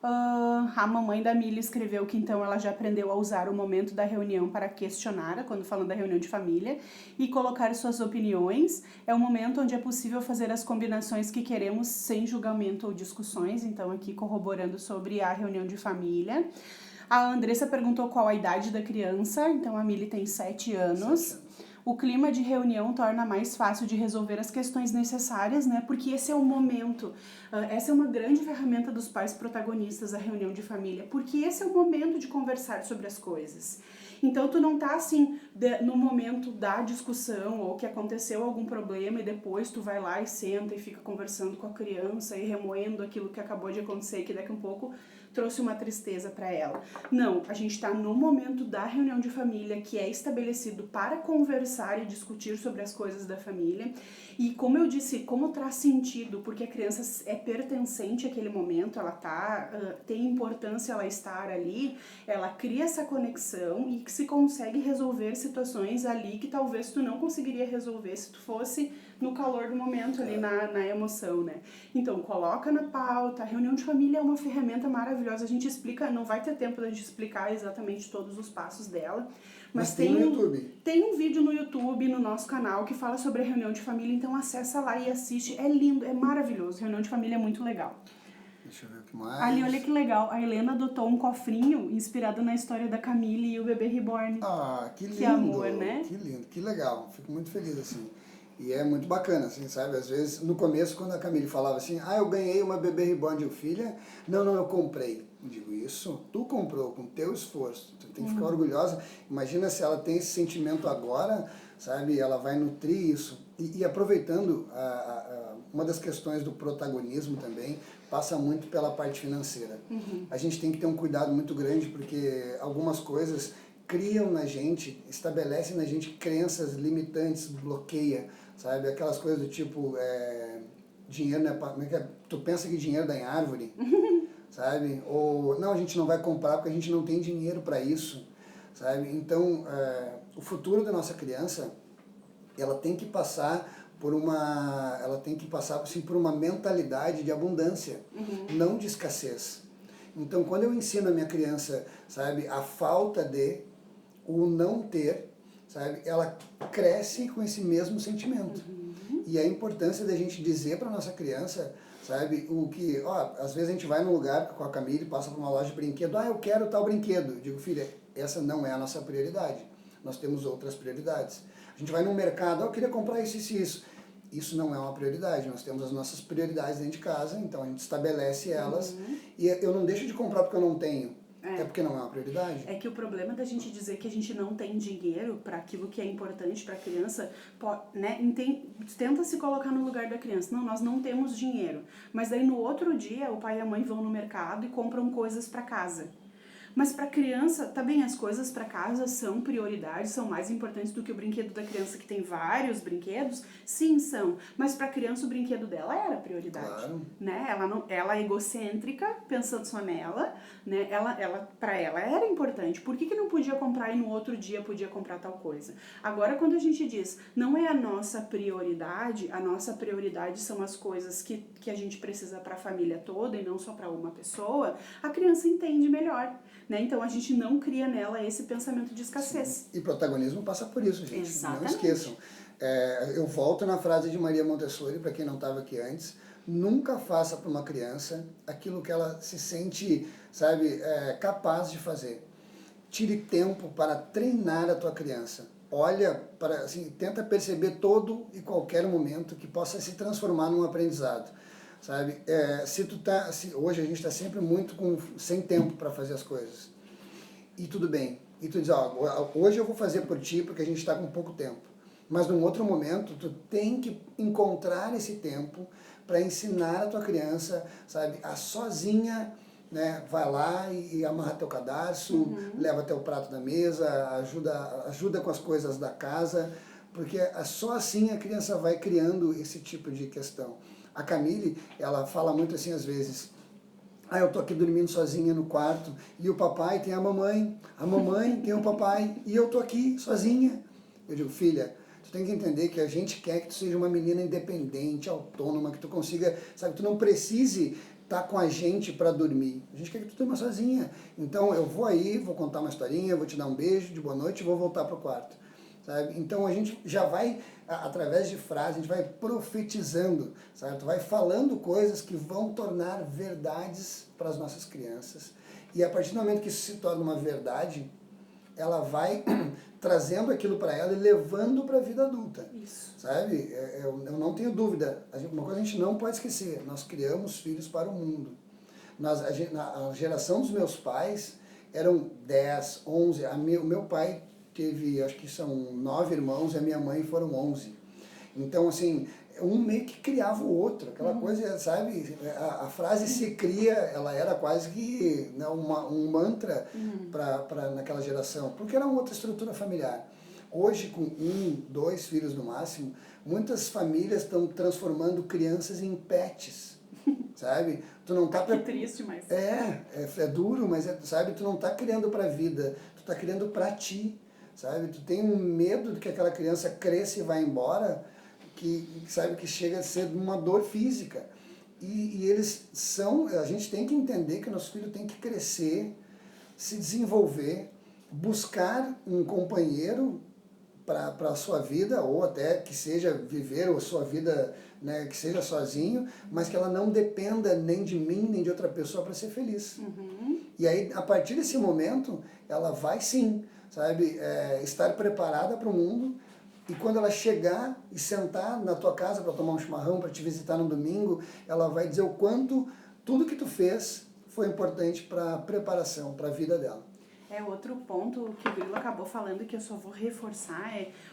A mamãe da Mili escreveu que então ela já aprendeu a usar o momento da reunião para questionar, quando falando da reunião de família, e colocar suas opiniões. É o momento onde é possível fazer as combinações que queremos sem julgamento ou discussões. Então aqui corroborando sobre a reunião de família. A Andressa perguntou qual a idade da criança, então a Mili tem 7 anos. O clima de reunião torna mais fácil de resolver as questões necessárias, né? Porque esse é o momento, essa é uma grande ferramenta dos pais protagonistas, a reunião de família, porque esse é o momento de conversar sobre as coisas. Então tu não tá assim, no momento da discussão ou que aconteceu algum problema e depois tu vai lá e senta e fica conversando com a criança e remoendo aquilo que acabou de acontecer e que daqui a um pouco trouxe uma tristeza para ela. Não, a gente está no momento da reunião de família que é estabelecido para conversar e discutir sobre as coisas da família. E como eu disse, como traz sentido, porque a criança é pertencente àquele momento, ela tem importância ela estar ali, ela cria essa conexão e que se consegue resolver situações ali que talvez tu não conseguiria resolver se tu fosse no calor do momento ali, na emoção, né? Então, coloca na pauta. A reunião de família é uma ferramenta maravilhosa. A gente explica, não vai ter tempo da gente explicar exatamente todos os passos dela, mas tem no YouTube. Tem um vídeo no YouTube, no nosso canal, que fala sobre a reunião de família, então acessa lá e assiste. É lindo, é maravilhoso. A reunião de família é muito legal. Deixa eu ver o que mais. Ali, olha que legal. A Helena adotou um cofrinho inspirado na história da Camille e o bebê reborn. Ah, que lindo. Que amor, né? Que lindo, que legal. Fico muito feliz, assim. E é muito bacana, assim, sabe? Às vezes, no começo, quando a Camille falava assim, eu ganhei uma bebê reborn de filha. Não, eu comprei. Eu digo, isso tu comprou com teu esforço. Tu tem que ficar orgulhosa. Imagina se ela tem esse sentimento agora, sabe? Ela vai nutrir isso. E aproveitando, uma das questões do protagonismo também passa muito pela parte financeira. A gente tem que ter um cuidado muito grande, porque algumas coisas criam na gente, estabelecem na gente crenças limitantes, bloqueia, sabe? Aquelas coisas do tipo, dinheiro, né? Como é que é? Tu pensa que dinheiro dá em árvore, sabe? Ou, não, a gente não vai comprar porque a gente não tem dinheiro para isso, sabe? Então, o futuro da nossa criança, ela tem que passar por uma mentalidade de abundância, não de escassez. Então, quando eu ensino a minha criança, sabe, a falta de, o não ter, sabe, ela cresce com esse mesmo sentimento. E a importância da gente dizer para nossa criança, sabe, o que, às vezes a gente vai num lugar com a Camille, passa por uma loja de brinquedo, eu quero tal brinquedo. Eu digo, filha, essa não é a nossa prioridade. Nós temos outras prioridades. A gente vai no mercado, eu queria comprar isso, isso e isso. Isso não é uma prioridade, nós temos as nossas prioridades dentro de casa, então a gente estabelece elas, e eu não deixo de comprar porque eu não tenho, é porque não é uma prioridade. É que o problema da gente dizer que a gente não tem dinheiro para aquilo que é importante para a criança, né, tenta se colocar no lugar da criança. Não, nós não temos dinheiro, mas daí no outro dia o pai e a mãe vão no mercado e compram coisas para casa. Mas para criança, tá bem, as coisas para casa são prioridade, são mais importantes do que o brinquedo da criança que tem vários brinquedos? Sim, são. Mas para criança o brinquedo dela era prioridade, claro. Né? Ela é egocêntrica, pensando só nela, né? Para ela era importante. Por que não podia comprar e no outro dia podia comprar tal coisa? Agora quando a gente diz, não é a nossa prioridade são as coisas que a gente precisa para a família toda e não só para uma pessoa, a criança entende melhor. Né? Então a gente não cria nela esse pensamento de escassez. Sim. E protagonismo passa por isso, gente. Exatamente. Não esqueçam. Eu volto na frase de Maria Montessori, para quem não estava aqui antes, nunca faça para uma criança aquilo que ela se sente, sabe, capaz de fazer. Tire tempo para treinar a tua criança. Olha, tenta perceber todo e qualquer momento que possa se transformar num aprendizado. Sabe? Hoje a gente está sempre sem tempo para fazer as coisas. E tudo bem. E tu diz, hoje eu vou fazer por ti porque a gente está com pouco tempo. Mas num outro momento, tu tem que encontrar esse tempo para ensinar a tua criança, sabe, a sozinha, né, vai lá e amarra teu cadarço, leva teu prato da mesa, ajuda com as coisas da casa, porque só assim a criança vai criando esse tipo de questão. A Camille, ela fala muito assim às vezes, eu tô aqui dormindo sozinha no quarto, e o papai tem a mamãe tem o papai, e eu tô aqui sozinha. Eu digo, filha, tu tem que entender que a gente quer que tu seja uma menina independente, autônoma, que tu consiga, sabe, tu não precise estar com a gente para dormir. A gente quer que tu durma sozinha. Então eu vou aí, vou contar uma historinha, vou te dar um beijo de boa noite e vou voltar pro quarto. Sabe? Então a gente já vai, através de frases, a gente vai profetizando, certo? Vai falando coisas que vão tornar verdades para as nossas crianças. E a partir do momento que isso se torna uma verdade, ela vai trazendo aquilo para ela e levando para a vida adulta. Isso. Sabe? Eu não tenho dúvida. Uma coisa a gente não pode esquecer, nós criamos filhos para o mundo. A geração dos meus pais eram 10, 11, o meu pai teve, acho que são 9 irmãos, e a minha mãe foram 11. Então, assim, um meio que criava o outro, aquela coisa, sabe? A frase se cria, ela era quase que, né, um mantra para naquela geração, porque era uma outra estrutura familiar. Hoje, com 1, 2 filhos no máximo, muitas famílias estão transformando crianças em pets. sabe? Tu não tá... Que triste, mas... É duro, mas, sabe, tu não tá criando pra vida, tu tá criando pra ti, sabe? Tu tem um medo de que aquela criança cresça e vá embora, sabe, que chega a ser uma dor física. E eles são... A gente tem que entender que o nosso filho tem que crescer, se desenvolver, buscar um companheiro para a sua vida, ou até que seja viver a sua vida, né, que seja sozinho, mas que ela não dependa nem de mim, nem de outra pessoa para ser feliz. E aí, a partir desse momento, ela vai sim, sabe, estar preparada para o mundo, e quando ela chegar e sentar na tua casa para tomar um chimarrão, para te visitar no domingo, ela vai dizer o quanto tudo que tu fez foi importante para a preparação, para a vida dela. Outro ponto que o Grilo acabou falando, que eu só vou reforçar,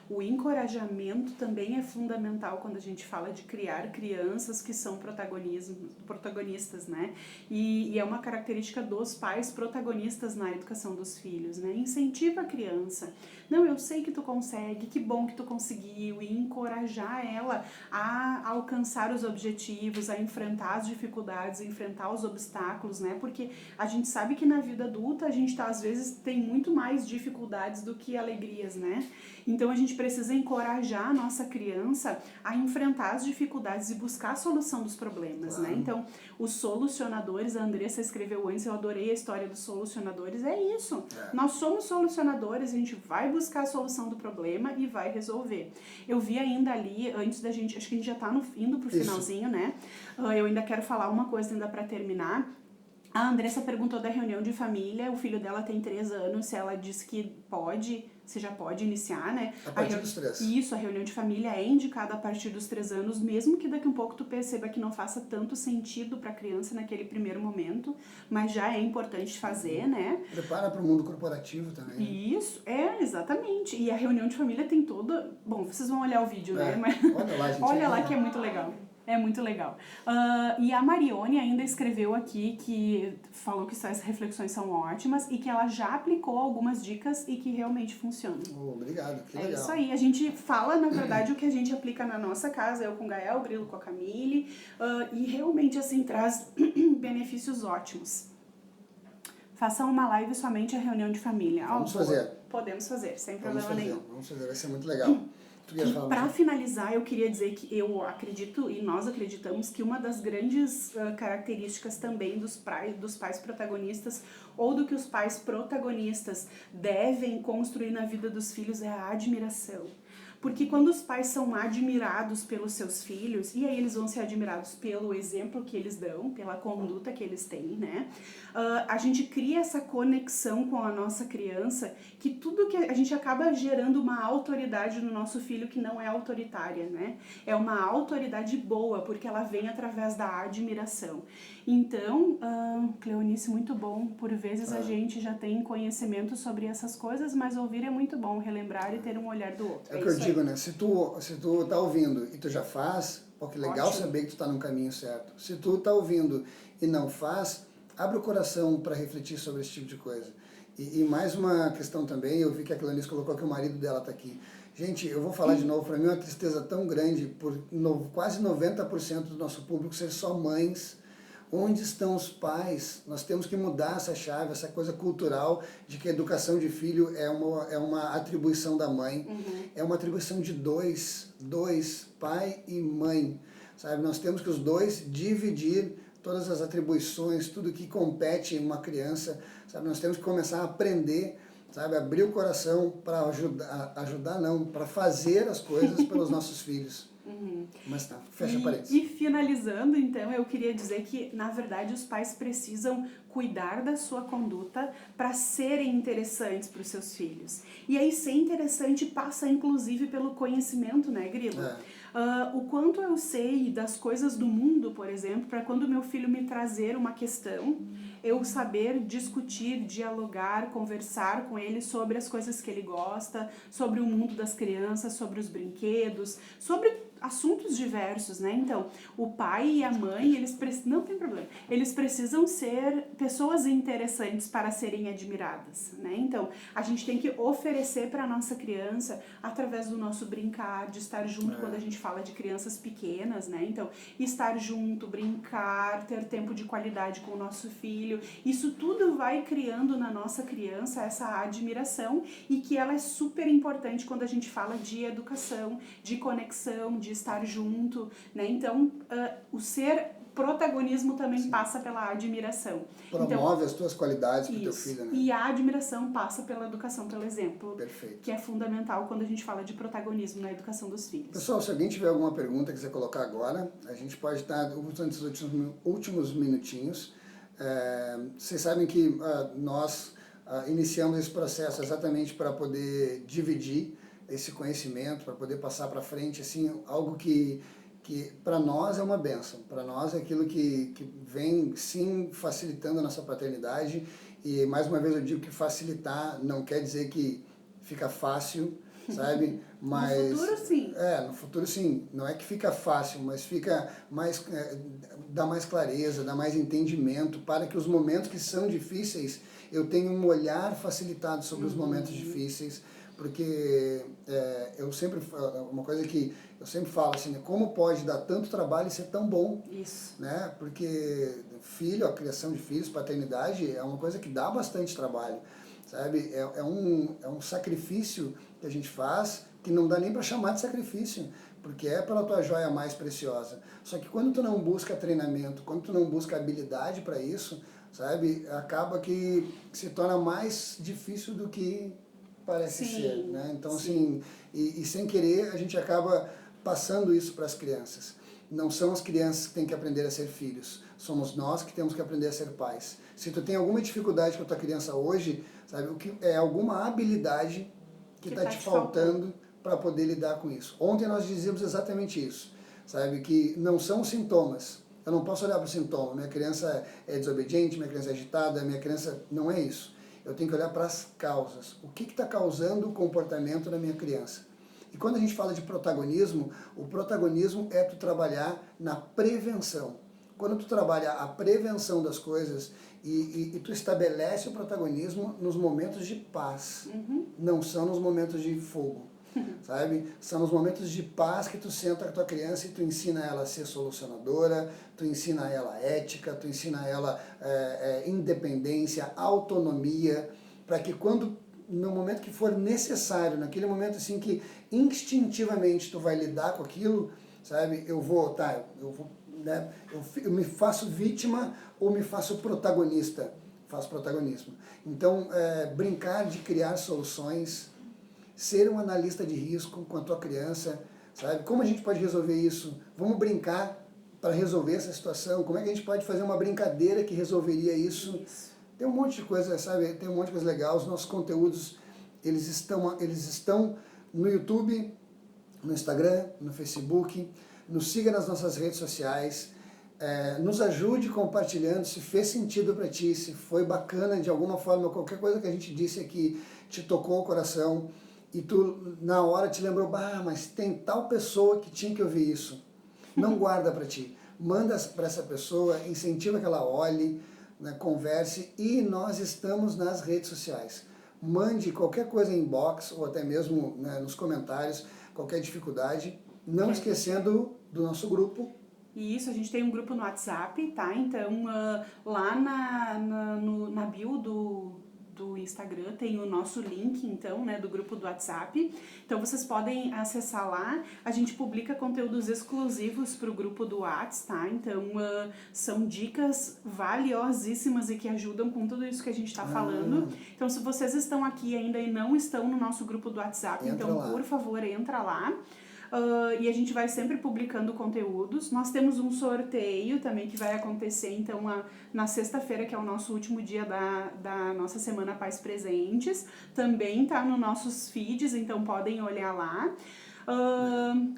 o encorajamento também é fundamental quando a gente fala de criar crianças que são protagonistas, né? E é uma característica dos pais protagonistas na educação dos filhos, né? Incentiva a criança. Não, eu sei que tu consegue, que bom que tu conseguiu, e encorajar ela a alcançar os objetivos, a enfrentar as dificuldades, a enfrentar os obstáculos, né? Porque a gente sabe que na vida adulta a gente às vezes tem muito mais dificuldades do que alegrias, né? Então a gente precisa encorajar a nossa criança a enfrentar as dificuldades e buscar a solução dos problemas, né? Então, os solucionadores, a Andressa escreveu antes, eu adorei a história dos solucionadores, é isso. Nós somos solucionadores, a gente vai buscar a solução do problema e vai resolver. Eu vi ainda ali, antes da gente, acho que a gente já tá indo pro finalzinho, né? Eu ainda quero falar uma coisa ainda para terminar. A Andressa perguntou da reunião de família, o filho dela tem 3 anos, se ela disse que você já pode iniciar, né? A partir dos 3. Isso, a reunião de família é indicada a partir dos 3 anos, mesmo que daqui a um pouco tu perceba que não faça tanto sentido para a criança naquele primeiro momento, mas já é importante fazer, né? Prepara para o mundo corporativo também. Isso, exatamente. E a reunião de família tem toda... Bom, vocês vão olhar o vídeo, né? Mas... Olha lá, gente. Olha lá que é muito legal. É muito legal. E a Marione ainda escreveu aqui que falou que essas reflexões são ótimas e que ela já aplicou algumas dicas e que realmente funcionam. Obrigado, que legal. É isso aí. A gente fala, na verdade, o que a gente aplica na nossa casa, eu com o Gael, o Grilo com a Camille, e realmente, assim, traz benefícios ótimos. Faça uma live somente a reunião de família. Vamos fazer. Podemos fazer, sem problema nenhum. Vamos fazer, vai ser muito legal. E para finalizar, eu queria dizer que eu acredito e nós acreditamos que uma das grandes características também dos pais protagonistas ou do que os pais protagonistas devem construir na vida dos filhos é a admiração. Porque quando os pais são admirados pelos seus filhos, e aí eles vão ser admirados pelo exemplo que eles dão, pela conduta que eles têm, né? A gente cria essa conexão com a nossa criança, que tudo que a gente acaba gerando uma autoridade no nosso filho que não é autoritária, né? É uma autoridade boa, porque ela vem através da admiração. Então, Cleonice, muito bom. Por vezes a gente já tem conhecimento sobre essas coisas, mas ouvir é muito bom, relembrar e ter um olhar do outro. É o que eu digo, né? Se tu tá ouvindo e tu já faz, pô, que legal saber que tu tá no caminho certo. Se tu tá ouvindo e não faz, abre o coração para refletir sobre esse tipo de coisa. E mais uma questão também, eu vi que a Cleonice colocou que o marido dela tá aqui. Gente, eu vou falar de novo, para mim é uma tristeza tão grande por quase 90% do nosso público ser só mães. Onde estão os pais? Nós temos que mudar essa chave, essa coisa cultural de que a educação de filho é uma atribuição da mãe. É uma atribuição de dois, pai e mãe. Sabe? Nós temos que os dois dividir todas as atribuições, tudo que compete em uma criança. Sabe? Nós temos que começar a aprender, sabe? Abrir o coração para para fazer as coisas pelos nossos filhos. Mas tá, fecha parênteses. E finalizando, então, eu queria dizer que, na verdade, os pais precisam cuidar da sua conduta para serem interessantes para os seus filhos. E aí, ser interessante passa, inclusive, pelo conhecimento, né, Grilo? O quanto eu sei das coisas do mundo, por exemplo, para quando meu filho me trazer uma questão, eu saber discutir, dialogar, conversar com ele sobre as coisas que ele gosta, sobre o mundo das crianças, sobre os brinquedos, sobre assuntos diversos, né? Então, o pai e a mãe, não tem problema, eles precisam ser pessoas interessantes para serem admiradas, né? Então, a gente tem que oferecer para a nossa criança, através do nosso brincar, de estar junto quando a gente fala de crianças pequenas, né? Então, estar junto, brincar, ter tempo de qualidade com o nosso filho, isso tudo vai criando na nossa criança essa admiração e que ela é super importante quando a gente fala de educação, de conexão, de estar junto, né? Então, o ser protagonismo também passa pela admiração. Promove as tuas qualidades para o teu Isso. filho, né? E a admiração passa pela educação, pelo exemplo. Perfeito. Que é fundamental quando a gente fala de protagonismo na educação dos filhos. Pessoal, se alguém tiver alguma pergunta que quiser colocar agora, a gente pode estar usando esses últimos minutinhos. Vocês sabem que nós iniciamos esse processo exatamente para poder dividir esse conhecimento, para poder passar para frente, assim, algo que para nós é uma bênção, para nós é aquilo que vem sim facilitando a nossa paternidade. E mais uma vez eu digo que facilitar não quer dizer que fica fácil, sabe? Mas, no futuro sim. No futuro sim. Não é que fica fácil, mas fica mais, dá mais clareza, dá mais entendimento para que os momentos que são difíceis eu tenha um olhar facilitado sobre os momentos difíceis. Porque uma coisa que eu sempre falo assim, né, como pode dar tanto trabalho e ser tão bom? Isso. Né? Porque a criação de filhos, paternidade é uma coisa que dá bastante trabalho, sabe? É um sacrifício que a gente faz que não dá nem para chamar de sacrifício, porque é pela tua joia mais preciosa. Só que quando tu não busca treinamento, quando tu não busca habilidade para isso, sabe? Acaba que se torna mais difícil do que parece ser, né? Então, assim, e sem querer a gente acaba passando isso para as crianças. Não são as crianças que têm que aprender a ser filhos, somos nós que temos que aprender a ser pais. Se tu tem alguma dificuldade com a tua criança hoje, sabe, o que é alguma habilidade que está te faltando para poder lidar com isso. Ontem nós dizíamos exatamente isso, sabe, que não são sintomas. Eu não posso olhar para o sintoma, minha criança é desobediente, minha criança é agitada, minha criança... Não é isso. Eu tenho que olhar para as causas. O que está causando o comportamento da minha criança? E quando a gente fala de protagonismo, o protagonismo é tu trabalhar na prevenção. Quando tu trabalha a prevenção das coisas e tu estabelece o protagonismo nos momentos de paz, não são nos momentos de fogo, sabe? São nos momentos de paz que tu senta com a tua criança e tu ensina ela a ser solucionadora, tu ensina ela ética, tu ensina ela independência, autonomia, para que no momento que for necessário, naquele momento assim que instintivamente tu vai lidar com aquilo, sabe? Eu me faço vítima ou me faço protagonista? Faço protagonismo. Então, brincar de criar soluções, ser um analista de risco com a tua criança, sabe? Como a gente pode resolver isso? Vamos brincar para resolver essa situação? Como é que a gente pode fazer uma brincadeira que resolveria isso? Tem um monte de coisa, sabe? Tem um monte de coisa legal. Os nossos conteúdos, eles estão no YouTube, no Instagram, no Facebook. Nos siga nas nossas redes sociais. Nos ajude compartilhando se fez sentido para ti, se foi bacana de alguma forma, qualquer coisa que a gente disse aqui te tocou o coração e tu na hora te lembrou, mas tem tal pessoa que tinha que ouvir isso. Não guarda para ti. Manda para essa pessoa, incentiva que ela olhe, né, converse, e nós estamos nas redes sociais. Mande qualquer coisa em inbox ou até mesmo, né, nos comentários, qualquer dificuldade, não esquecendo do nosso grupo. Isso, a gente tem um grupo no WhatsApp, tá? Então, lá na bio do Instagram tem o nosso link, então, né, do grupo do WhatsApp. Então, vocês podem acessar lá. A gente publica conteúdos exclusivos para o grupo do WhatsApp, tá? Então, são dicas valiosíssimas e que ajudam com tudo isso que a gente está falando. Então, se vocês estão aqui ainda e não estão no nosso grupo do WhatsApp, então, por favor, entra lá. E a gente vai sempre publicando conteúdos. Nós temos um sorteio também que vai acontecer, então, na sexta-feira, que é o nosso último dia da nossa Semana Pais Presentes. Também tá nos nossos feeds, então podem olhar lá.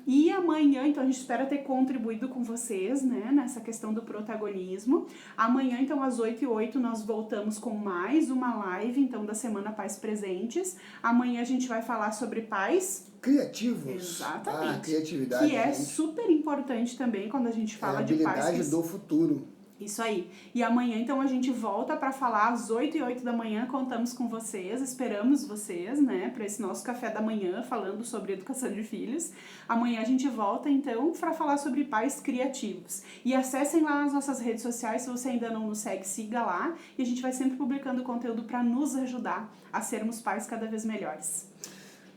E amanhã, então a gente espera ter contribuído com vocês, né, nessa questão do protagonismo. Amanhã, então, às 8h08, nós voltamos com mais uma live, então, da Semana Pais Presentes. Amanhã a gente vai falar sobre pais criativos. Exatamente. Criatividade. Que é super importante também quando a gente fala de pais. Habilidade do futuro. Isso aí. E amanhã, então, a gente volta para falar às 8h08 da manhã, contamos com vocês, esperamos vocês, né, para esse nosso café da manhã, falando sobre educação de filhos. Amanhã a gente volta, então, para falar sobre pais criativos. E acessem lá as nossas redes sociais, se você ainda não nos segue, siga lá. E a gente vai sempre publicando conteúdo para nos ajudar a sermos pais cada vez melhores.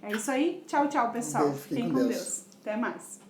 É isso aí. Tchau, tchau, pessoal. Beijo, Fiquem com Deus. Até mais.